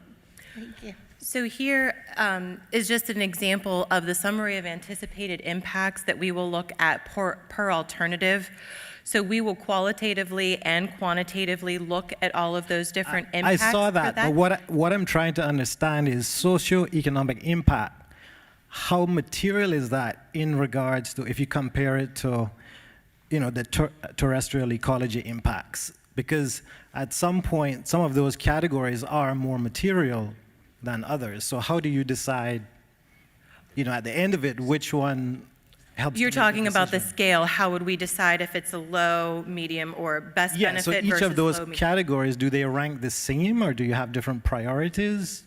Thank you. So here is just an example of the summary of anticipated impacts that we will look at per alternative. So we will qualitatively and quantitatively look at all of those different I impacts. saw for that, but what I'm trying to understand is socioeconomic impact. How material is that in regards to, if you compare it to, the terrestrial ecology impacts? Because at some point, some of those categories are more material than others. So how do you decide, at the end of it, which one helps? You're to make talking about the decision? scale. How would we decide if it's a low, medium, or best Yeah, benefit so each versus of those low, medium? categories, do they rank the same, or do you have different priorities?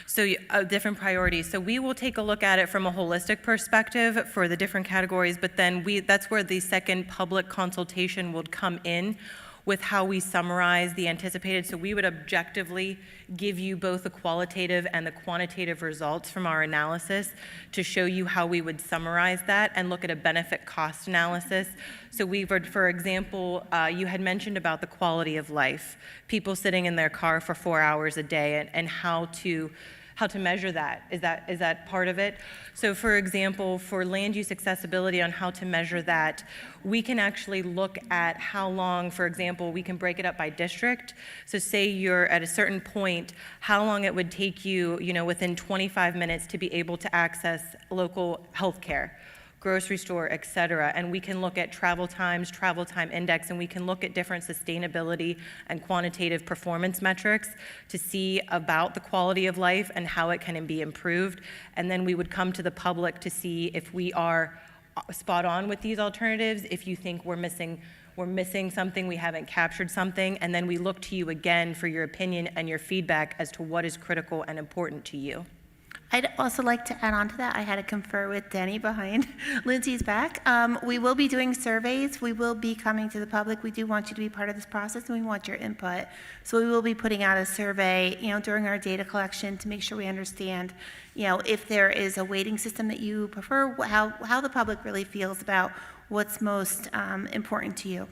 So different priorities. So we will take a look at it from a holistic perspective for the different categories, but then that's where the second public consultation would come in with how we summarize the anticipated. So we would objectively give you both the qualitative and the quantitative results from our analysis to show you how we would summarize that and look at a benefit cost analysis. So we would, for example, you had mentioned about the quality of life, people sitting in their car for 4 hours a day and how to measure that. Is that part of it? So for example, for land use accessibility on how to measure that, we can actually look at how long, for example, we can break it up by district. So say you're at a certain point, how long it would take you, within 25 minutes to be able to access local health care, grocery store, et cetera. And we can look at travel time index, and we can look at different sustainability and quantitative performance metrics to see about the quality of life and how it can be improved. And then we would come to the public to see if we are spot on with these alternatives, if you think we're missing something, we haven't captured something, and then we look to you again for your opinion and your feedback as to what is critical and important to you. I'd also like to add on to that. I had to confer with Denny behind Lindsay's back. We will be doing surveys. We will be coming to the public. We do want you to be part of this process, and we want your input. So we will be putting out a survey, during our data collection to make sure we understand, if there is a weighting system that you prefer, how the public really feels about what's most important to you.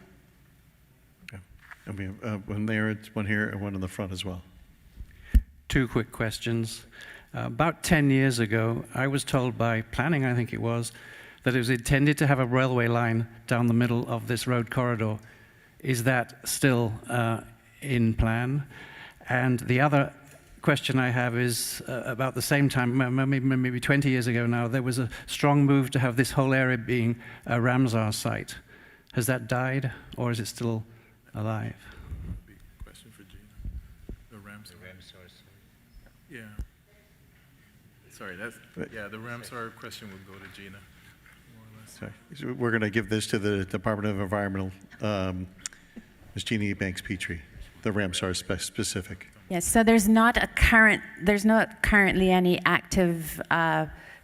Okay. And we have one there, one here, and one in the front as well. Two quick questions. About 10 years ago, I was told by planning, I think it was, that it was intended to have a railway line down the middle of this road corridor. Is that still in plan? And the other question I have is about the same time, maybe 20 years ago now, there was a strong move to have this whole area being a Ramsar site. Has that died, or is it still alive? Question for Gina. The Ramsar. Yeah. Sorry, the Ramsar question would go to Gina, more or less. Sorry. So we're going to give this to the Department of Environmental, Ms. Jeannie Banks Petrie, the Ramsar specific. Yes, so there's not currently any active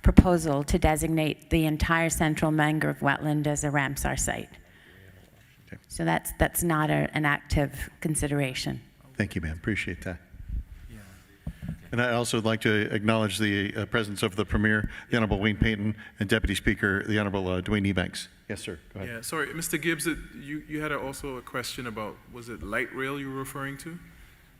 proposal to designate the entire central mangrove wetland as a Ramsar site. Okay. So that's not an active consideration. Thank you, ma'am. Appreciate that. And I'd also like to acknowledge the presence of the Premier, the Honorable Wayne Payton, and Deputy Speaker, the Honorable Dwayne Ebanks. Yes, sir. Go ahead. Yeah, sorry, Mr. Gibbs, you had also a question about, was it light rail you were referring to?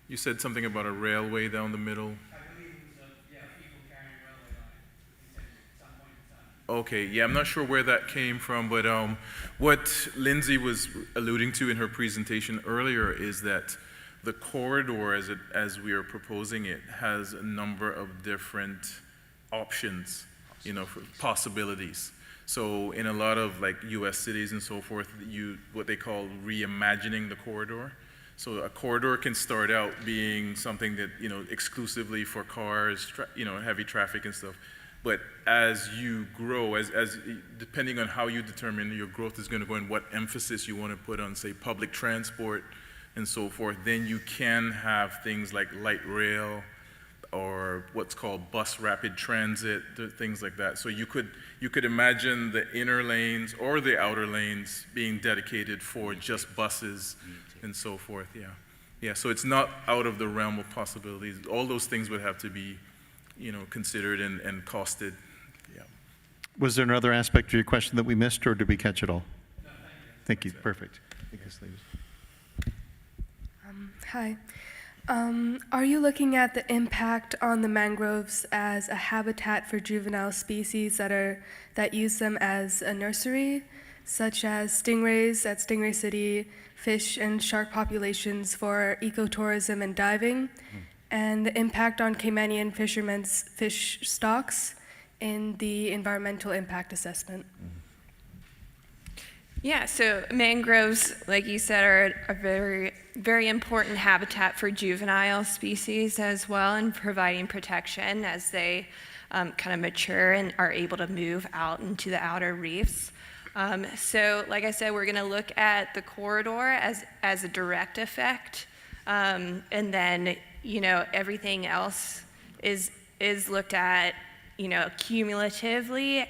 You said something about a railway down the middle. I believe it was, people carrying railway lines at some point in time. Okay, yeah, I'm not sure where that came from, but what Lindsay was alluding to in her presentation earlier is that the corridor, as we are proposing it, has a number of different options, for possibilities. So in a lot of U.S. cities and so forth, what they call reimagining the corridor. So a corridor can start out being something that, exclusively for cars, heavy traffic and stuff. But as you grow, as depending on how you determine your growth is going to go and what emphasis you want to put on, say, public transport and so forth, then you can have things like light rail, or what's called bus rapid transit, things like that. So you could imagine the inner lanes or the outer lanes being dedicated for just buses and so forth. Yeah, yeah. So it's not out of the realm of possibilities. All those things would have to be, considered and costed. Yeah. Was there another aspect to your question that we missed, or did we catch it all? No, thank you. Thank you. Perfect. I think this leaves. Hi. Are you looking at the impact on the mangroves as a habitat for juvenile species that use them as a nursery, such as stingrays at Stingray City, fish and shark populations for ecotourism and diving, and the impact on Caymanian fishermen's fish stocks in the environmental impact assessment? Yeah, so mangroves, like you said, are a very, very important habitat for juvenile species as well, and providing protection as they kind of mature and are able to move out into the outer reefs. So, like I said, we're going to look at the corridor as a direct effect, and then everything else is looked at cumulatively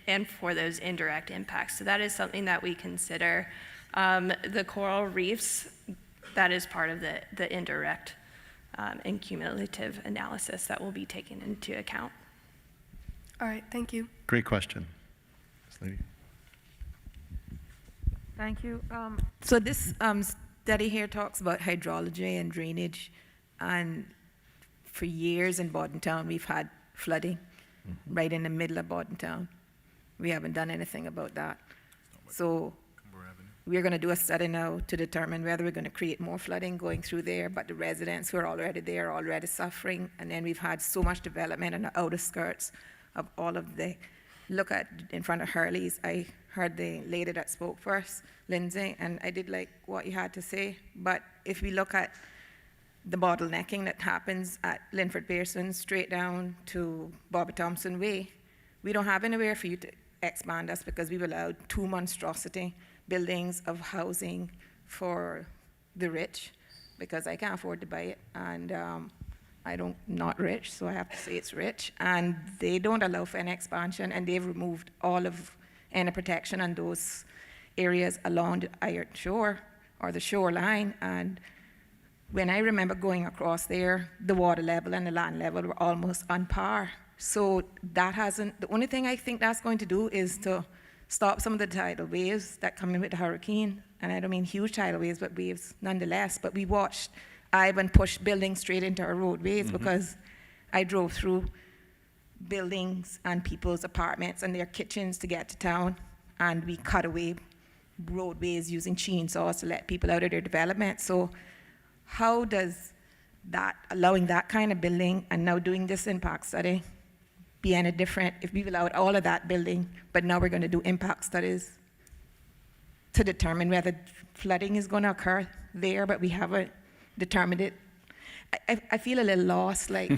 and for those indirect impacts. So that is something that we consider. The coral reefs, that is part of the indirect and cumulative analysis that will be taken into account. All right, thank you. Great question. This lady. Thank you. So this study here talks about hydrology and drainage, and for years in Bodden town we've had flooding right in the middle of Bodden town. We haven't done anything about that. So we're going to do a study now to determine whether we're going to create more flooding going through there, but the residents who are already there are already suffering, and then we've had so much development on the outer skirts of all of the, look at in front of Hurley's. I heard the lady that spoke first, Lindsay, and I did like what you had to say, but if we look at the bottlenecking that happens at Linford Pearson straight down to Bobby Thompson Way, we don't have anywhere for you to expand us because we've allowed 2 monstrosity buildings of housing for the rich, because I can't afford to buy it, and I'm not rich, so I have to say it's rich, and they don't allow for any expansion, and they've removed all of any protection on those areas along the iron shore or the shoreline. And when I remember going across there, the water level and the land level were almost on par. So that hasn't, the only thing I think that's going to do is to stop some of the tidal waves that come in with the hurricane. And I don't mean huge tidal waves, but waves nonetheless. But we watched Ivan push buildings straight into our roadways because I drove through buildings and people's apartments and their kitchens to get to town, and we cut away roadways using chainsaws to let people out of their development. So how does that, allowing that kind of building and now doing this impact study, be any different if we've allowed all of that building, but now we're going to do impact studies to determine whether flooding is going to occur there, but we haven't determined it? I feel a little lost, like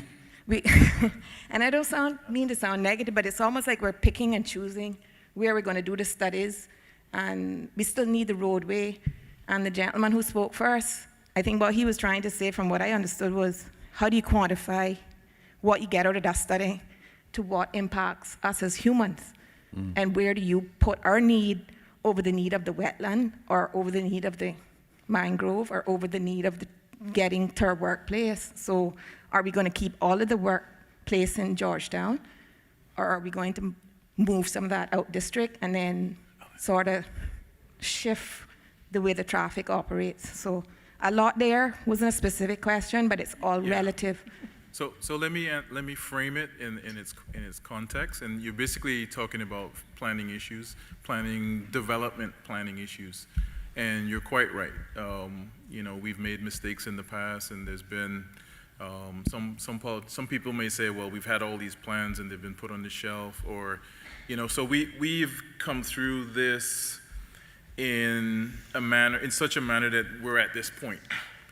we, and I don't mean to sound negative, but it's almost like we're picking and choosing where we're going to do the studies, and we still need the roadway. And the gentleman who spoke first, I think what he was trying to say, from what I understood, was how do you quantify what you get out of that study to what impacts us as humans? And where do you put our need over the need of the wetland, or over the need of the mangrove, or over the need of the getting to our workplace? So are we going to keep all of the workplace in Georgetown, or are we going to move some of that out district and then sort of shift the way the traffic operates? So a lot there wasn't a specific question, but it's all relative. So let me frame it in its context. And you're basically talking about planning issues, development planning issues, and you're quite right. We've made mistakes in the past, and there's been some people may say, well, we've had all these plans and they've been put on the shelf, or so we've come through this in such a manner that we're at this point.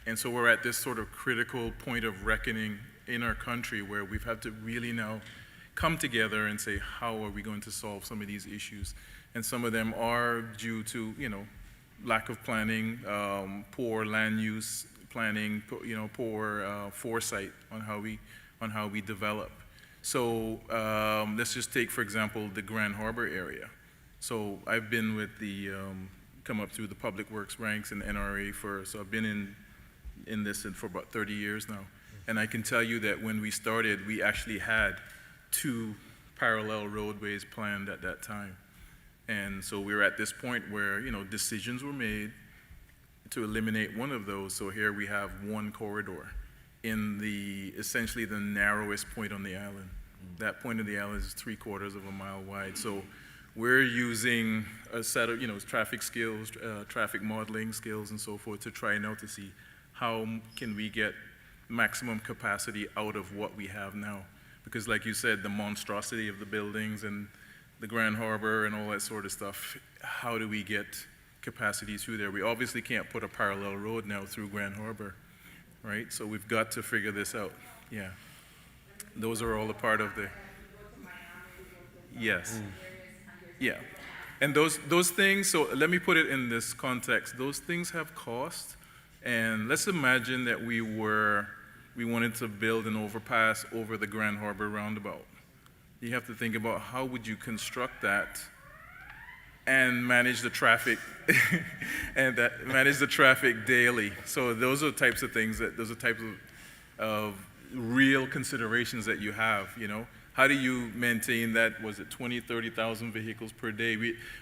And so we're at this sort of critical point of reckoning in our country where we've had to really now come together and say, how are we going to solve some of these issues? And some of them are due to, lack of planning, poor land use planning, poor foresight on how we on how we develop. So let's just take, for example, the Grand Harbor area. So I've been with the, come up through the public works ranks and NRA so I've been in this for about 30 years now. And I can tell you that when we started, we actually had 2 parallel roadways planned at that time. And so we're at this point where, decisions were made to eliminate one of those. So here we have one corridor in essentially the narrowest point on the island. That point of the island is 3/4 of a mile wide. So we're using a set of, traffic skills, traffic modeling skills and so forth to try now to see how can we get maximum capacity out of what we have now. Because like you said, the monstrosity of the buildings and the Grand Harbor and all that sort of stuff, how do we get capacity through there? We obviously can't put a parallel road now through Grand Harbor, right? So we've got to figure this out. Yeah. Those are all a part of the, yes. Yeah. And those things, so let me put it in this context. Those things have cost. And let's imagine that we wanted to build an overpass over the Grand Harbor roundabout. You have to think about how would you construct that and manage the traffic and manage the traffic daily. So those are types of things those are types of real considerations that you have, How do you maintain that, 20, 30,000 vehicles per day?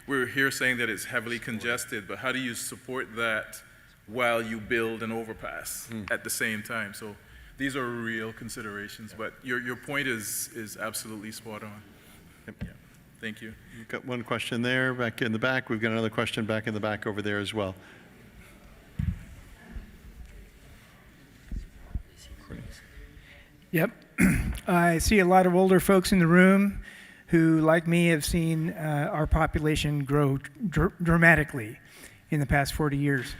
We're here saying that it's heavily congested, but how do you support that while you build an overpass at the same time? So these are real considerations, but your point is absolutely spot on. Yep. Yeah. Thank you. We've got one question there, back in the back. We've got another question back in the back over there as well. Yep. I see a lot of older folks in the room who, like me, have seen our population grow dramatically in the past 40 years.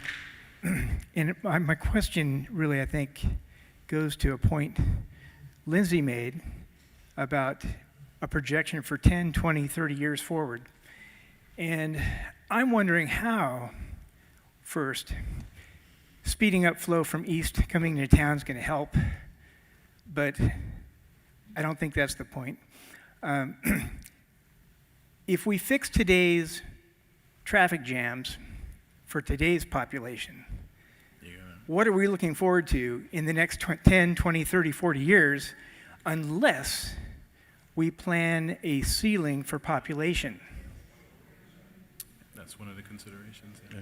And my question really, I think, goes to a point Lindsay made about a projection for 10, 20, 30 years forward. And I'm wondering how, first, speeding up flow from east coming into town is going to help, but I don't think that's the point. If we fix today's traffic jams for today's population, what are we looking forward to in the next 10, 20, 30, 40 years unless we plan a ceiling for population? That's one of the considerations. Yeah.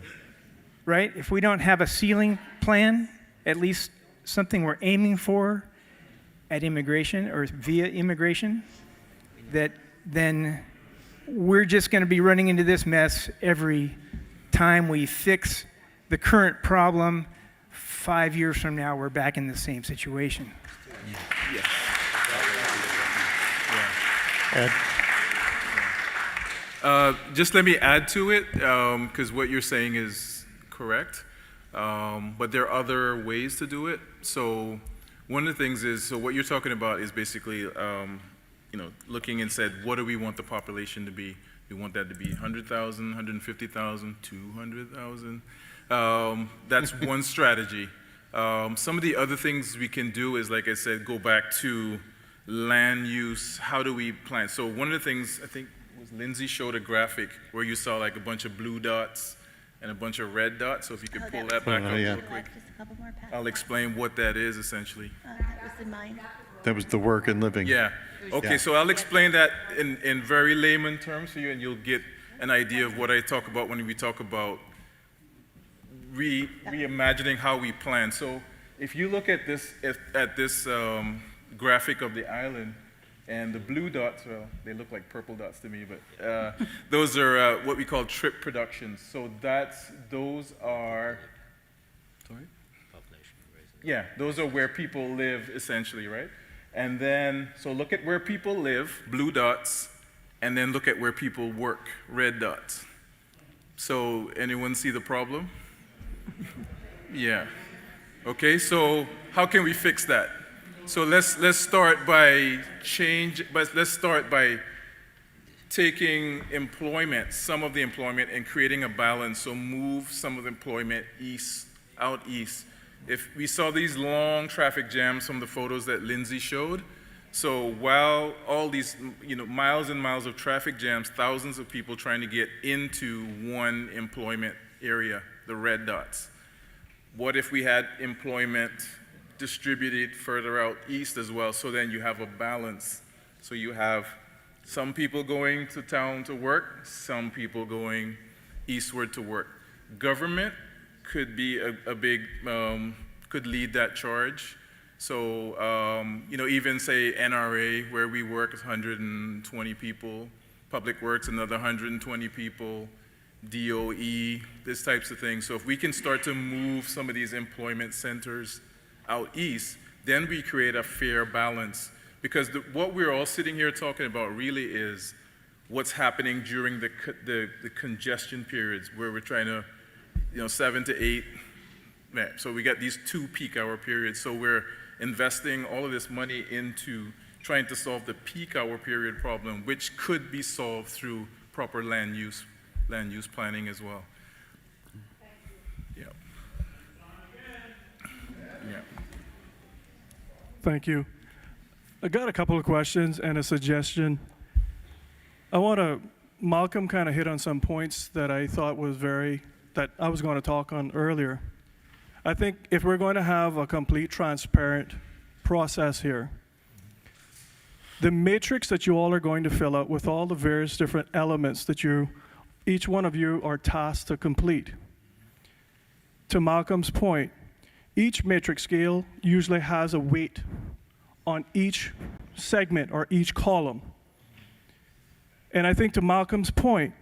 Right? If we don't have a ceiling plan, at least something we're aiming for at immigration or via immigration, that then we're just going to be running into this mess every time we fix the current problem. 5 years from now, we're back in the same situation. Yes. Ed? Just let me add to it, because what you're saying is correct, but there are other ways to do it. So one of the things is, so what you're talking about is basically, looking and said, what do we want the population to be? We want that to be 100,000, 150,000, 200,000. That's one strategy. Some of the other things we can do is, like I said, go back to land use. How do we plan? So one of the things, I think, was Lindsay showed a graphic where you saw like a bunch of blue dots and a bunch of red dots. So if you could pull that back up real quick, I'll explain what that is essentially. That was in mine. That was the work and living. Yeah. Okay, so I'll explain that in very layman terms for you, and you'll get an idea of what I talk about when we talk about reimagining how we plan. So if you look at this graphic of the island, and the blue dots, well, they look like purple dots to me, but those are what we call trip productions. So those are, sorry? Yeah, those are where people live essentially, right? And then, so look at where people live, blue dots, and then look at where people work, red dots. So anyone see the problem? Yeah. Okay, so how can we fix that? So let's start by taking employment, some of the employment, and creating a balance. So move some of the employment out east. If we saw these long traffic jams from the photos that Lindsay showed, so while all these, miles and miles of traffic jams, thousands of people trying to get into one employment area, the red dots. What if we had employment distributed further out east as well, so then you have a balance. So you have some people going to town to work, some people going eastward to work. Government could be a big, could lead that charge. So, even say NRA, where we work, is 120 people, Public Works, another 120 people, DOE, this types of things. So if we can start to move some of these employment centers out east, then we create a fair balance. Because what we're all sitting here talking about really is what's happening during the congestion periods where we're trying to, 7 to 8. So we got these 2 peak hour periods. So we're investing all of this money into trying to solve the peak hour period problem, which could be solved through proper land use planning as well. Yeah. Yeah. Thank you. I got a couple of questions and a suggestion. Malcolm kind of hit on some points that I thought that I was going to talk on earlier. I think if we're going to have a complete transparent process here, the matrix that you all are going to fill out with all the various different elements that each one of you are tasked to complete. To Malcolm's point, each matrix scale usually has a weight on each segment or each column. And I think to Malcolm's point,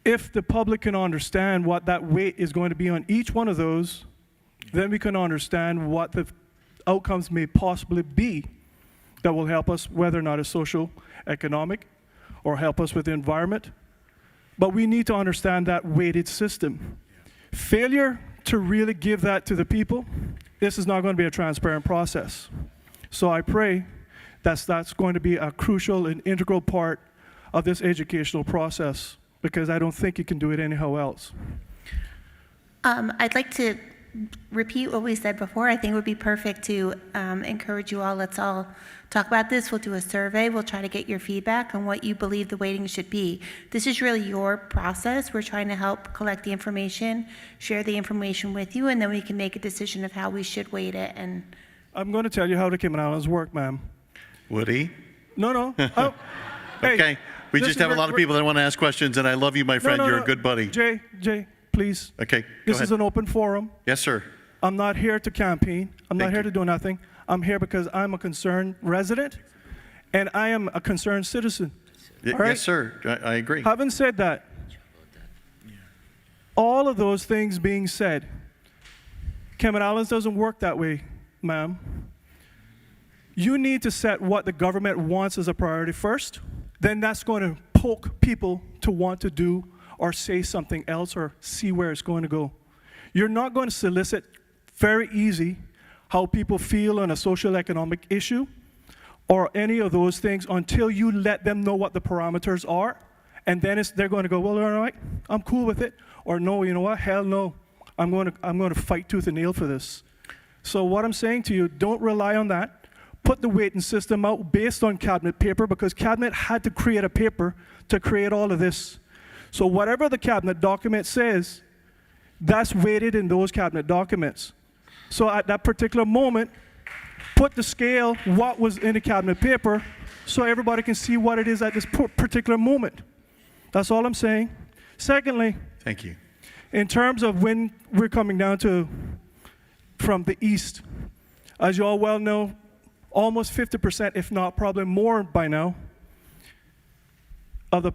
if the public can understand what that weight is going to be on each one of those, then we can understand what the outcomes may possibly be that will help us, whether or not it's social, economic, or help us with the environment. But we need to understand that weighted system. Failure to really give that to the people, this is not going to be a transparent process. So I pray that's going to be a crucial and integral part of this educational process, because I don't think you can do it anyhow else. I'd like to repeat what we said before. I think it would be perfect to encourage you all. Let's all talk about this. We'll do a survey. We'll try to get your feedback on what you believe the weighting should be. This is really your process. We're trying to help collect the information, share the information with you, and then we can make a decision of how we should weight it. And I'm going to tell you how the Cayman Islands work, ma'am. Woody? No. Oh, Okay. hey, We just have a lot of people that want to ask questions, and I love you, my friend. You're a good buddy. Jay, please. Okay, go This ahead. is an open forum. Yes, sir. I'm not here to campaign. I'm not here to do nothing. I'm here because I'm a concerned resident, and I am a concerned citizen. All right? Yes, sir. I agree. Having said that, all of those things being said, Cayman Islands doesn't work that way, ma'am. You need to set what the government wants as a priority first. Then that's going to poke people to want to do or say something else or see where it's going to go. You're not going to solicit very easy how people feel on a social economic issue or any of those things until you let them know what the parameters are. And then they're going to go, well, all right, I'm cool with it. Or no, you know what, hell no, I'm going to fight tooth and nail for this. So what I'm saying to you, don't rely on that. Put the weighting system out based on cabinet paper, because cabinet had to create a paper to create all of this. So whatever the cabinet document says, that's weighted in those cabinet documents. So at that particular moment, put the scale, what was in the cabinet paper, so everybody can see what it is at this particular moment. That's all I'm saying. Secondly, thank you. In terms of when we're coming down to from the east, as you all well know, almost 50%, if not probably more by now, of the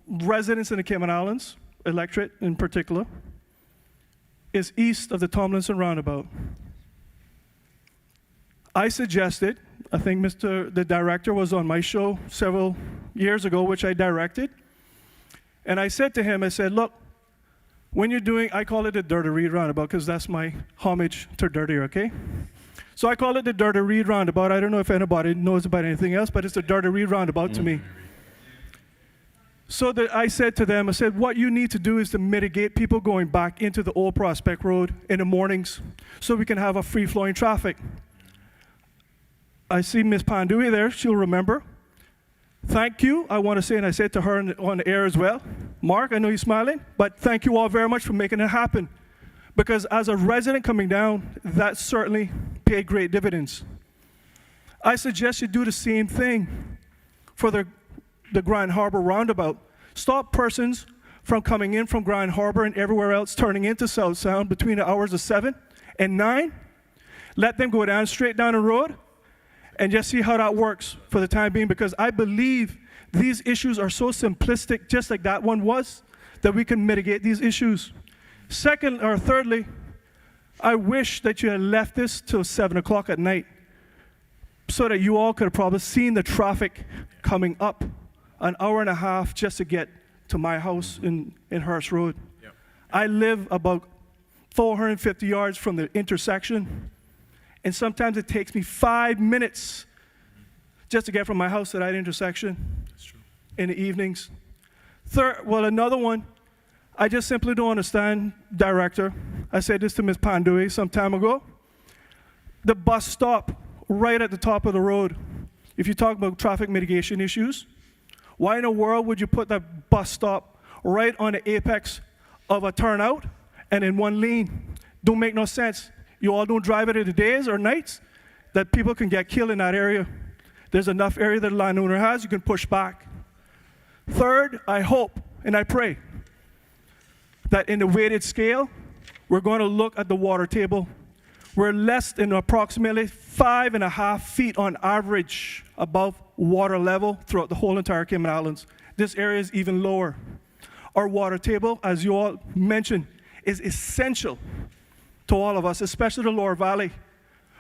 residents in the Cayman Islands, electorate in particular, is east of the Tomlinson Roundabout. I suggested, I think the director was on my show several years ago, which I directed, and I said to him, I said, look, when you're doing, I call it the Dirty Reed Roundabout because that's my homage to Dirty, okay? So I call it the Dirty Reed Roundabout. I don't know if anybody knows about anything else, but it's the Dirty Reed Roundabout to me. So that I said to them, I said, what you need to do is to mitigate people going back into the old Prospect Road in the mornings so we can have a free-flowing traffic. I see Ms. Pandui there, she'll remember. Thank you, I want to say, and I said to her on the air as well, Mark, I know you're smiling, but thank you all very much for making it happen. Because as a resident coming down, that certainly paid great dividends. I suggest you do the same thing for the Grand Harbor roundabout. Stop persons from coming in from Grand Harbor and everywhere else turning into South Sound between the hours of 7 and 9. Let them go down straight down the road and just see how that works for the time being, because I believe these issues are so simplistic, just like that one was, that we can mitigate these issues. Second, or thirdly, I wish that you had left this till 7 o'clock at night so that you all could have probably seen the traffic coming up an hour and a half just to get to my house in Hearst Road. Yep. I live about 450 yards from the intersection, and sometimes it takes me 5 minutes just to get from my house to that intersection in the evenings. Third, well, another one, I just simply don't understand, Director. I said this to Ms. Pandui some time ago. The bus stop right at the top of the road. If you talk about traffic mitigation issues, why in the world would you put that bus stop right on the apex of a turnout and in one lane? Don't make no sense. You all don't drive it in the days or nights that people can get killed in that area. There's enough area that the landowner has, you can push back. Third, I hope and I pray that in the weighted scale, we're going to look at the water table. We're less than approximately 5.5 feet on average above water level throughout the whole entire Cayman Islands. This area is even lower. Our water table, as you all mentioned, is essential to all of us, especially the Lower Valley.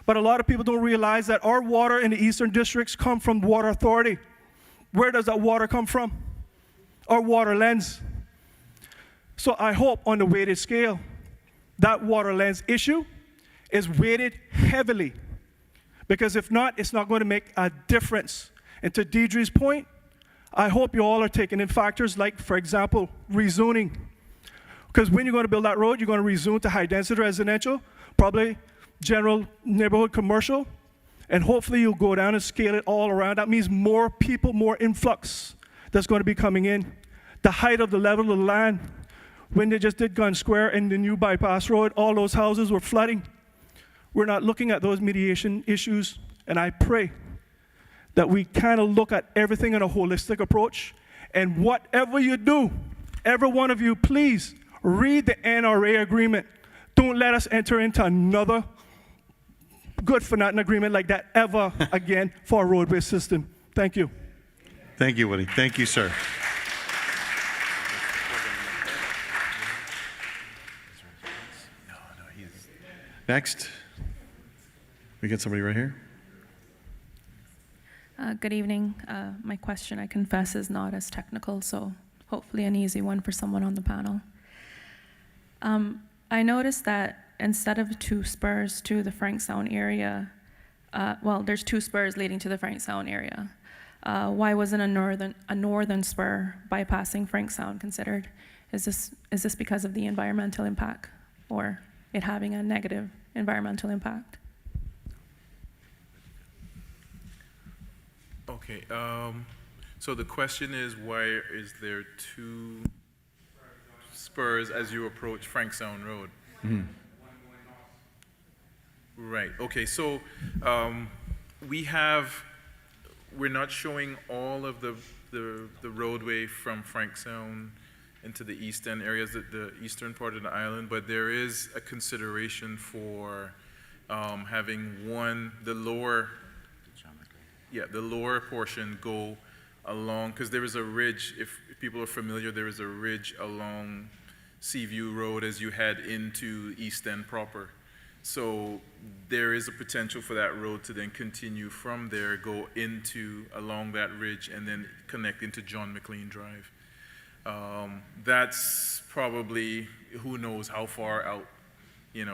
But a lot of people don't realize that our water in the eastern districts come from the Water Authority. Where does that water come from? Our water lens. So I hope on the weighted scale, that water lens issue is weighted heavily. Because if not, it's not going to make a difference. And to Deidre's point, I hope you all are taking in factors like, for example, rezoning. Because when you're going to build that road, you're going to rezone to high-density residential, probably general neighborhood commercial, and hopefully you'll go down and scale it all around. That means more people, more influx that's going to be coming in. The height of the level of the land, when they just did Gun Square and the new bypass road, all those houses were flooding. We're not looking at those mediation issues, and I pray that we kind of look at everything in a holistic approach. And whatever you do, every one of you, please read the NRA agreement. Don't let us enter into another good-for-nothing agreement like that ever again for our roadway system. Thank you. Thank you, Woody. Thank you, sir. Next, we get somebody right here. Good evening. My question, I confess, is not as technical, so hopefully an easy one for someone on the panel. I noticed that instead of 2 spurs to the Frank Sound area, well, there's 2 spurs leading to the Frank Sound area. Why wasn't a northern spur bypassing Frank Sound considered? Is this because of the environmental impact, or it having a negative environmental impact? Okay, so the question is, why is there 2 spurs as you approach Frank Sound Road? Mm-hmm. Right, okay, so we're not showing all of the roadway from Frank Sound into the eastern areas, the eastern part of the island, but there is a consideration for having the lower portion go along, because there is a ridge, if people are familiar, there is a ridge along Seaview Road as you head into East End proper. So there is a potential for that road to then continue from there, go along that ridge, and then connect into John McLean Drive. That's probably, who knows how far out,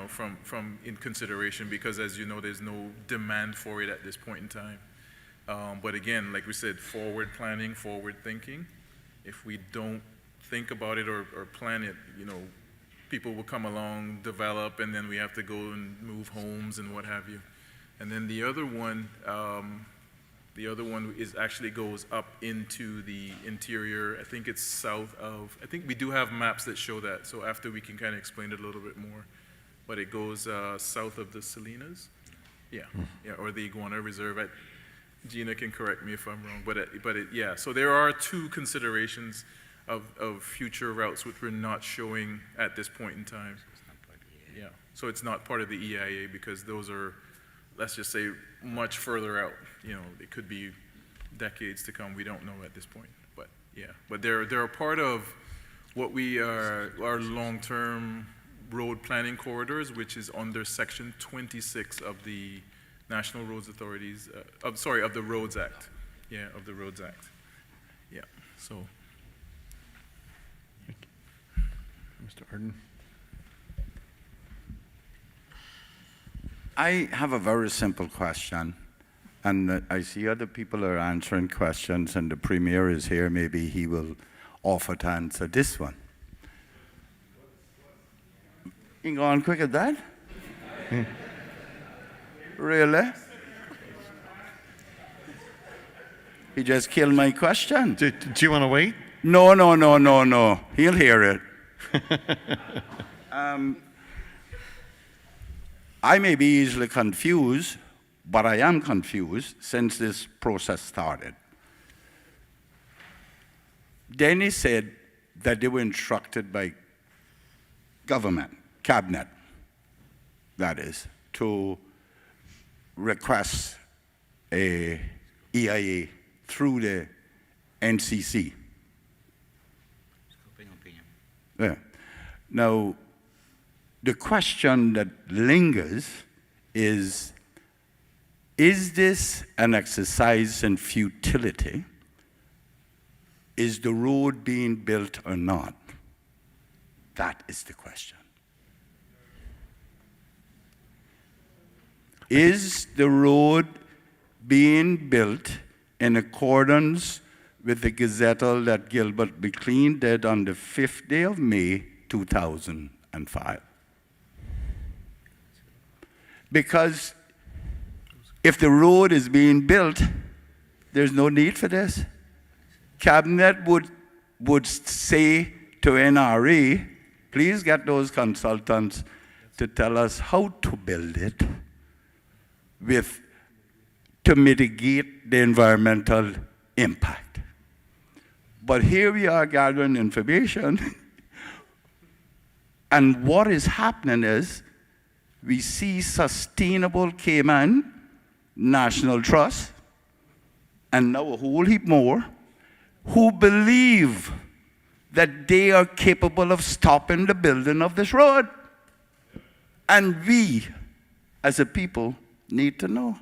from in consideration, because as you know, there's no demand for it at this point in time. But again, like we said, forward planning, forward thinking if we don't think about it or plan it, people will come along, develop, and then we have to go and move homes and what have you. And then the other one is actually goes up into the interior. I think it's south of, I think we do have maps that show that, so after we can kind of explain it a little bit more. But it goes south of the Salinas. Yeah, or the Iguana Reserve. Gina can correct me if I'm wrong, yeah. So there are two considerations of future routes which we're not showing at this point in time. Yeah, so it's not part of the EIA because those are, let's just say, much further out. It could be decades to come. We don't know at this point, but yeah. But they're a part of what we are our long-term road planning corridors, which is under Section 26 of the National Roads Authorities, of the Roads Act. Yeah, of the Roads Act. Yeah, so. Mr. Arden. I have a very simple question, and I see other people are answering questions, and the Premier is here. Maybe he will offer to answer this one. You go on quick as that? Really? He just killed my question. Do you want to wait? No. He'll hear it. I may be easily confused, but I am confused since this process started. Denny said that they were instructed by government, cabinet, that is, to request a EIA through the NCC. Yeah. Now, the question that lingers is this an exercise in futility? Is the road being built or not? That is the question. Is the road being built in accordance with the gazettal that Gilbert McLean did on the 5th day of May, 2005? Because if the road is being built, there's no need for this. Cabinet would say to NRA, please get those consultants to tell us how to build it to mitigate the environmental impact. But here we are gathering information, and what is happening is we see Sustainable Cayman National Trust, and now a whole heap more, who believe that they are capable of stopping the building of this road. And we, as a people, need to know,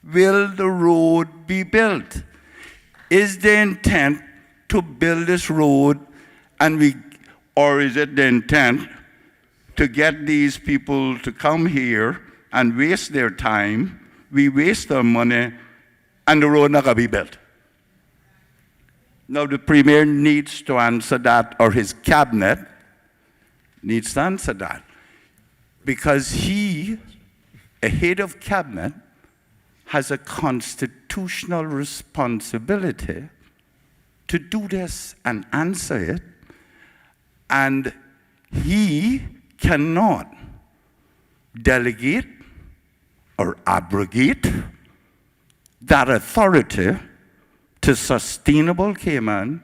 will the road be built? Is the intent to build this road, or is it the intent to get these people to come here and waste their time, we waste their money, and the road not gonna be built? Now the Premier needs to answer that, or his cabinet needs to answer that, because he, a head of cabinet, has a constitutional responsibility to do this and answer it, and he cannot delegate or abrogate that authority to Sustainable Cayman,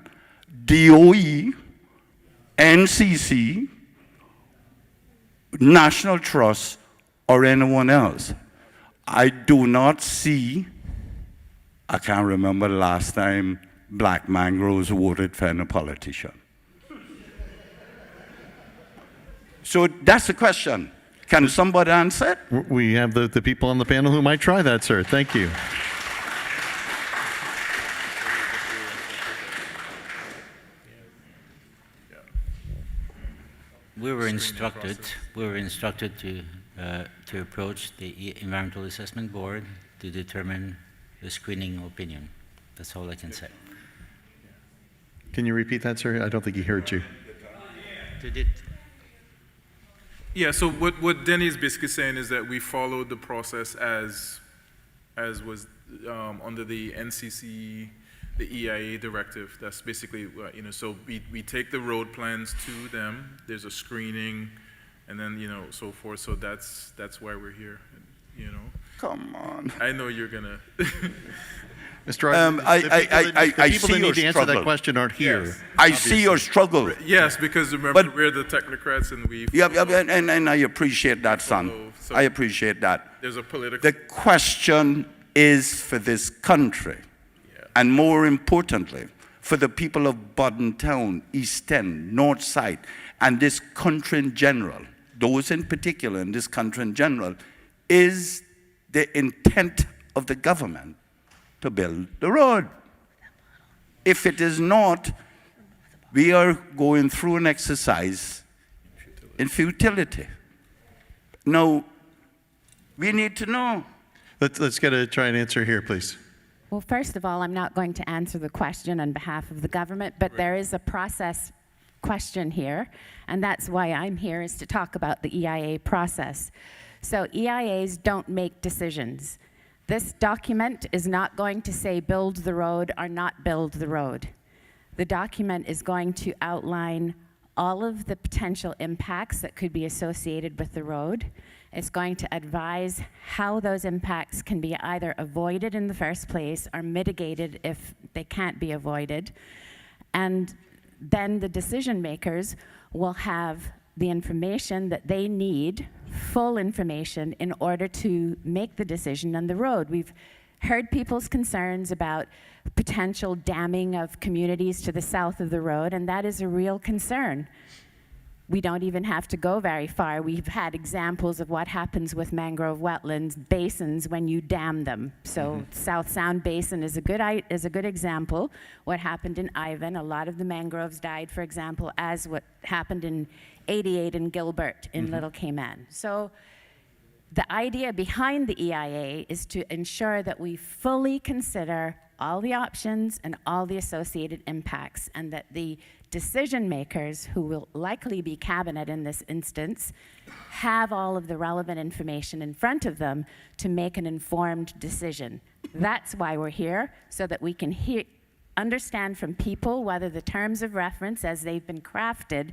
DOE, NCC, National Trust, or anyone else. I do not see, I can't remember the last time Black Mangroves voted for any politician. So that's the question. Can somebody answer it? We have the people on the panel who might try that, sir. Thank you. We were instructed to approach the Environmental Assessment Board to determine the screening opinion. That's all I can say. Can you repeat that, sir? I don't think he heard you. Yeah, so what Denny is basically saying is that we followed the process as was under the NCC, the EIA directive. That's basically, so we take the road plans to them, there's a screening, and then, so forth. So that's why we're here, Come on. I know you're gonna. Mr. Rogers, I the people see that your need to answer that struggle. question aren't here. Yes. I see your struggle. Yes, because remember, we're the technocrats and we. Yeah, and I appreciate that, son. So I appreciate that. There's a political. The question is for this country, and more importantly, for the people of Bodden Town, East End, North Side, and this country in general, those in particular in this country in general, is the intent of the government to build the road. If it is not, we are going through an exercise in futility. Now, we need to know. Let's try and answer here, please. Well, first of all, I'm not going to answer the question on behalf of the government, but there is a process question here, and that's why I'm here, is to talk about the EIA process. So EIAs don't make decisions. This document is not going to say build the road or not build the road. The document is going to outline all of the potential impacts that could be associated with the road. It's going to advise how those impacts can be either avoided in the first place or mitigated if they can't be avoided. And then the decision makers will have the information that they need, full information, in order to make the decision on the road. We've heard people's concerns about potential damming of communities to the south of the road, and that is a real concern. We don't even have to go very far. We've had examples of what happens with mangrove wetlands basins when you dam them. So South Sound Basin is a good example. What happened in Ivan, a lot of the mangroves died, for example, as what happened in 88 in Gilbert in Little Cayman. So the idea behind the EIA is to ensure that we fully consider all the options and all the associated impacts, and that the decision makers, who will likely be cabinet in this instance, have all of the relevant information in front of them to make an informed decision. That's why we're here, so that we can understand from people whether the terms of reference, as they've been crafted,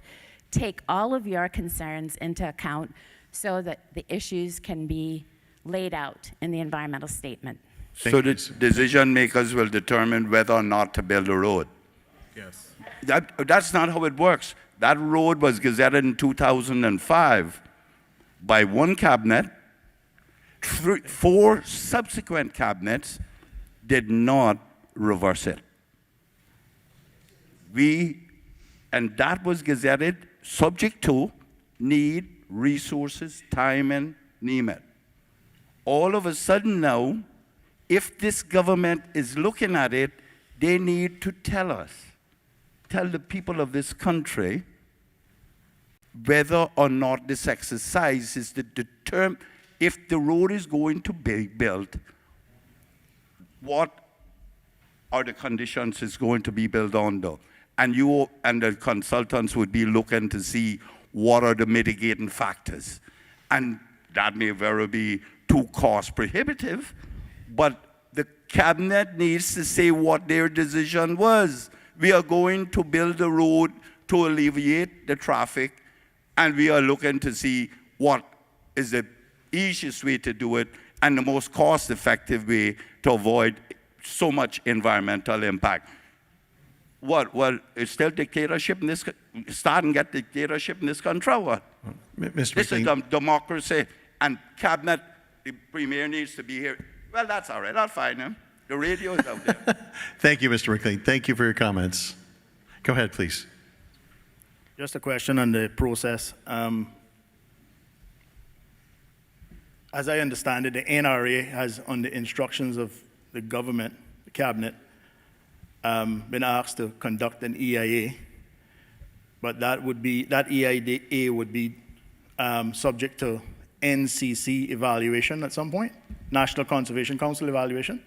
take all of your concerns into account so that the issues can be laid out in the environmental statement. So the decision makers will determine whether or not to build a road. Yes. That's not how it works. That road was gazetted in 2005 by one cabinet. 4 subsequent cabinets did not reverse it. And that was gazetted subject to need, resources, time, and name it. All of a sudden now, if this government is looking at it, they need to tell us, tell the people of this country, whether or not this exercise is to determine if the road is going to be built, what are the conditions it's going to be built under. And you and the consultants would be looking to see what are the mitigating factors. And that may very be too cost prohibitive, but the cabinet needs to say what their decision was. We are going to build a road to alleviate the traffic, and we are looking to see what is the easiest way to do it and the most cost-effective way to avoid so much environmental impact. What? Well, it's still dictatorship in this. Start and get dictatorship in this country. What? Mr. This is democracy, and cabinet. The premier needs to be here. Well, that's all right. I'll find him. The radio is out there. Thank you, Mr. McLean. Thank you for your comments. Go ahead, please. Just a question on the process. As I understand it, the NRA has, on the instructions of the government, the cabinet, been asked to conduct an EIA, but that EIA would be subject to NCC evaluation at some point, National Conservation Council evaluation.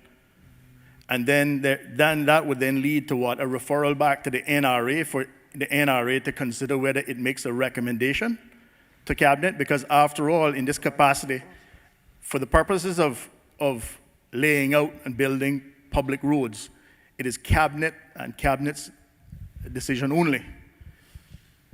And then that would then lead to what? A referral back to the NRA for the NRA to consider whether it makes a recommendation to Cabinet, because after all, in this capacity, for the purposes of laying out and building public roads, it is Cabinet and Cabinet's decision only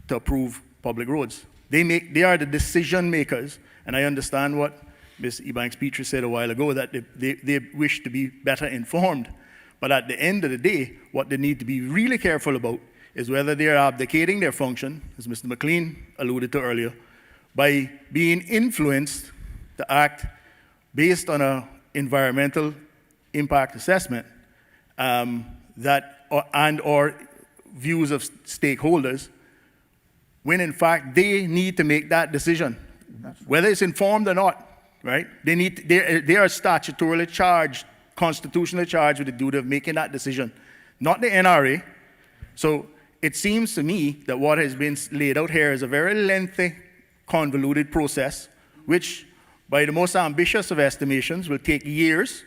to approve public roads. They are the decision makers, and I understand what Ms. Ebanks-Petrie said a while ago, that they wish to be better informed. But at the end of the day, what they need to be really careful about is whether they are abdicating their function, as Mr. McLean alluded to earlier, by being influenced to act based on an environmental impact assessment or views of stakeholders, when in fact they need to make that decision, whether it's informed or not, right? They are statutorily charged, constitutionally charged with the duty of making that decision, not the NRA. So it seems to me that what has been laid out here is a very lengthy, convoluted process, which, by the most ambitious of estimations, will take years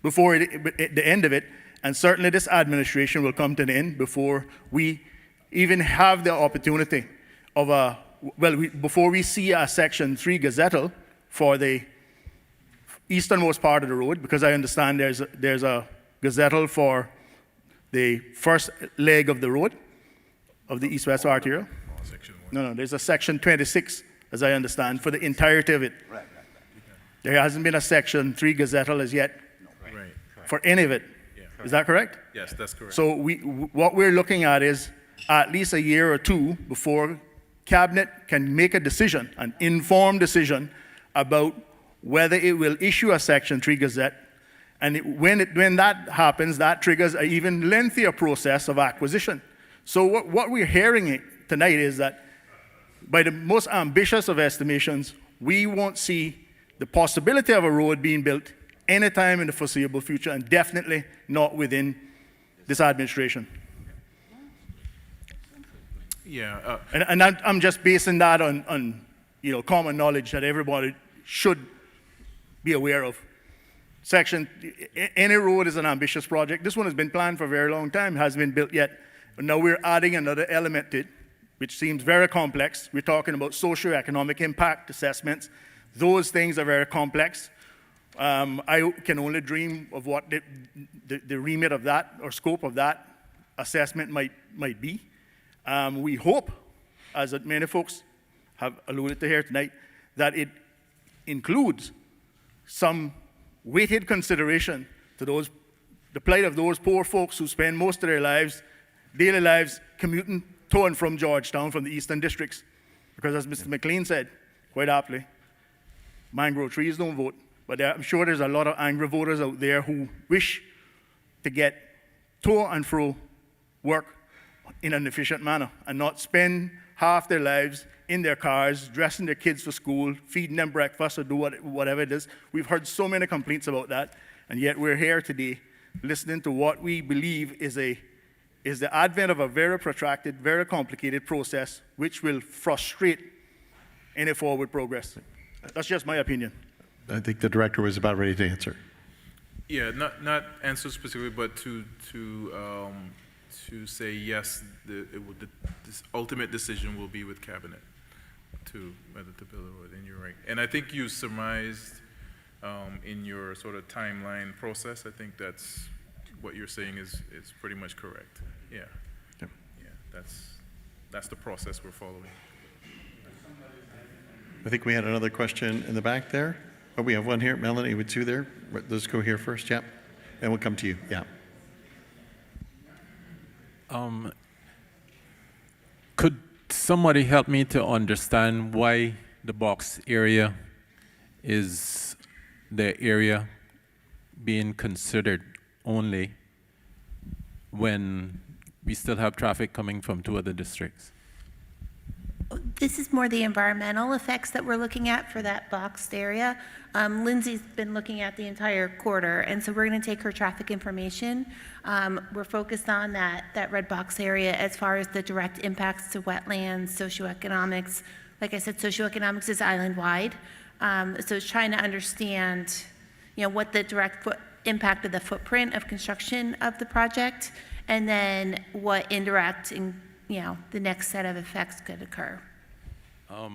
before the end of it, and certainly this administration will come to an end before we even have the opportunity of before we see a Section 3 gazettal for the easternmost part of the road, because I understand there's a gazettal for the first leg of the road, of the east-west arterial. No, there's a Section 26, as I understand, for the entirety of it. There hasn't been a Section 3 gazettal as yet for any of it. Is that correct? Yes, that's correct. So what we're looking at is at least a year or two before Cabinet can make a decision, an informed decision, about whether it will issue a Section 3 gazette. And when that happens, that triggers an even lengthier process of acquisition. So what we're hearing tonight is that by the most ambitious of estimations, we won't see the possibility of a road being built anytime in the foreseeable future, and definitely not within this administration. Yeah. And I'm just basing that on common knowledge that everybody should be aware of. Any road is an ambitious project. This one has been planned for a very long time, hasn't been built yet. But now we're adding another element to it, which seems very complex. We're talking about socioeconomic impact assessments. Those things are very complex. I can only dream of what the remit of that or scope of that assessment might be. We hope, as many folks have alluded to here tonight, that it includes some weighted consideration to the plight of those poor folks who spend most of their daily lives, commuting to and from Georgetown from the eastern districts. Because as Mr. McLean said, quite aptly, mangrove trees don't vote. But I'm sure there's a lot of angry voters out there who wish to get to and fro work in an efficient manner and not spend half their lives in their cars, dressing their kids for school, feeding them breakfast, or do whatever it is. We've heard so many complaints about that, and yet we're here today listening to what we believe is the advent of a very protracted, very complicated process which will frustrate any forward progress. That's just my opinion. I think the director was about ready to answer. Yeah, not answer specifically, but to say yes, this ultimate decision will be with Cabinet to whether to build a road, and you're right. And I think you surmised in your sort of timeline process, I think that's what you're saying is pretty much correct. Yeah. Yep. Yeah, that's the process we're following. I think we had another question in the back there. Oh, we have one here. Melanie with two there. Let's go here first, yeah. And we'll come to you, yeah. Could somebody help me to understand why the box area is the area being considered only when we still have traffic coming from two other districts? This is more the environmental effects that we're looking at for that boxed area. Lindsay's been looking at the entire corridor, and so we're going to take her traffic information. We're focused on that red box area as far as the direct impacts to wetlands, socioeconomics. Like I said, socioeconomics is island-wide, so it's trying to understand, what the direct impact of the footprint of construction of the project, and then what indirect and, the next set of effects could occur.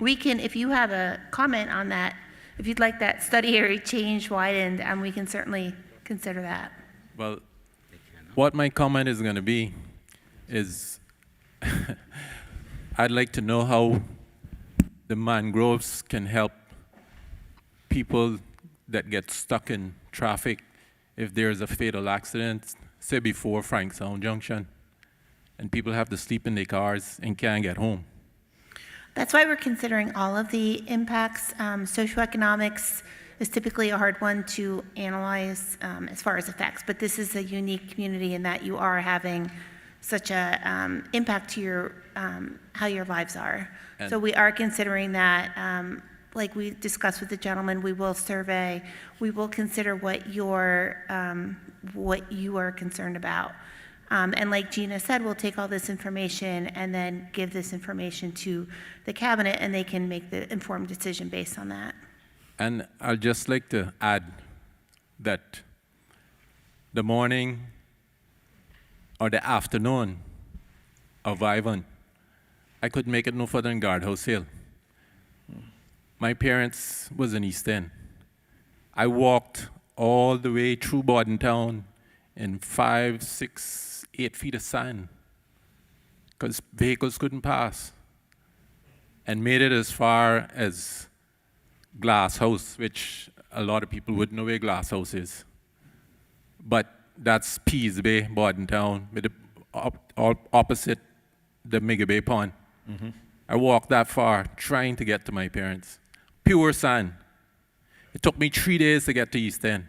We can, if you have a comment on that, if you'd like that study area change widened, we can certainly consider that. Well, what my comment is going to be is I'd like to know how the mangroves can help people that get stuck in traffic if there's a fatal accident, say before Frankstown Junction, and people have to sleep in their cars and can't get home. That's why we're considering all of the impacts. Socioeconomics is typically a hard one to analyze as far as effects, but this is a unique community in that you are having such a impact to your how your lives are. So we are considering that. Like we discussed with the gentleman, we will survey. We will consider what you are concerned about. And like Gina said, we'll take all this information and then give this information to the cabinet, and they can make the informed decision based on that. And I'd just like to add that the morning or the afternoon of Ivan, I couldn't make it no further than Guardhouse Hill. My parents was in East End. I walked all the way through Bodden town in 5, 6, 8 feet of sand because vehicles couldn't pass, and made it as far as Glass House, which a lot of people wouldn't know where Glass House is. But that's Pease Bay, Bodden town, with the opposite the Mega Bay Pond. I walked that far trying to get to my parents. Pure sand. It took me 3 days to get to East End.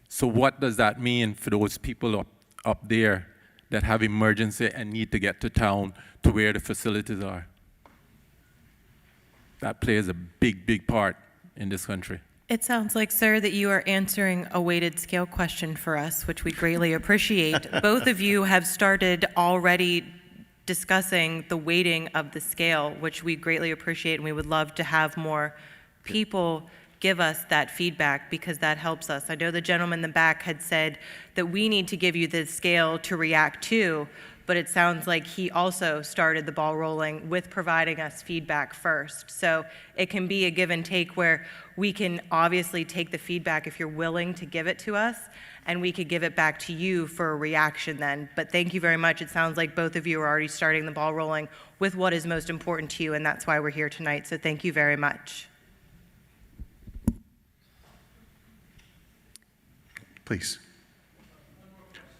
So what does that mean for those people up there that have emergency and need to get to town to where the facilities are? That plays a big, big part in this country. It sounds like, sir, that you are answering a weighted scale question for us, which we greatly appreciate. Both of you have started already discussing the weighting of the scale, which we greatly appreciate, and we would love to have more people give us that feedback because that helps us. I know the gentleman in the back had said that we need to give you the scale to react to, but it sounds like he also started the ball rolling with providing us feedback first. So it can be a give and take where we can obviously take the feedback if you're willing to give it to us, and we could give it back to you for a reaction then. But thank you very much. It sounds like both of you are already starting the ball rolling with what is most important to you, and that's why we're here tonight. So thank you very much. Please.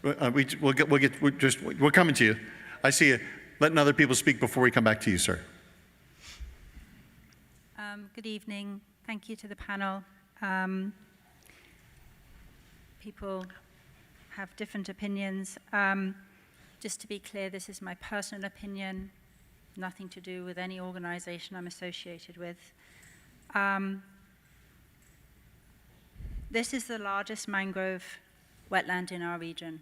We're coming to you. I see you. Letting other people speak before we come back to you, sir. Good evening. Thank you to the panel. People have different opinions. Just to be clear, this is my personal opinion, nothing to do with any organization I'm associated with. This is the largest mangrove wetland in our region.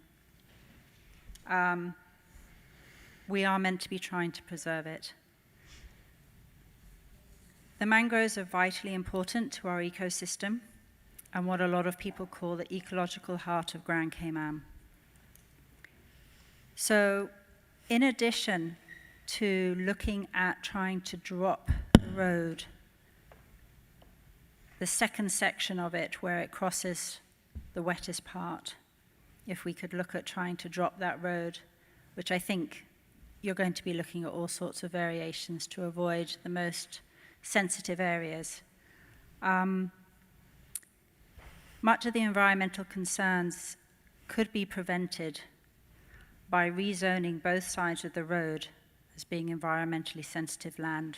We are meant to be trying to preserve it. The mangroves are vitally important to our ecosystem and what a lot of people call the ecological heart of Grand Cayman. So, in addition to looking at trying to drop the road, the second section of it where it crosses the wettest part, if we could look at trying to drop that road, which I think you're going to be looking at all sorts of variations to avoid the most sensitive areas. Much of the environmental concerns could be prevented by rezoning both sides of the road as being environmentally sensitive land.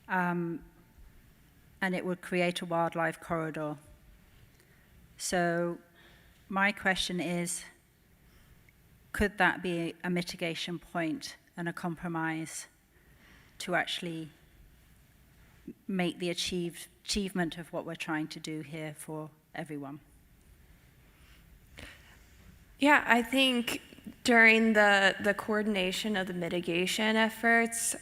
And it would create a wildlife corridor. So my question is, could that be a mitigation point and a compromise to actually make the achievement of what we're trying to do here for everyone? Yeah, I think during the coordination of the mitigation efforts,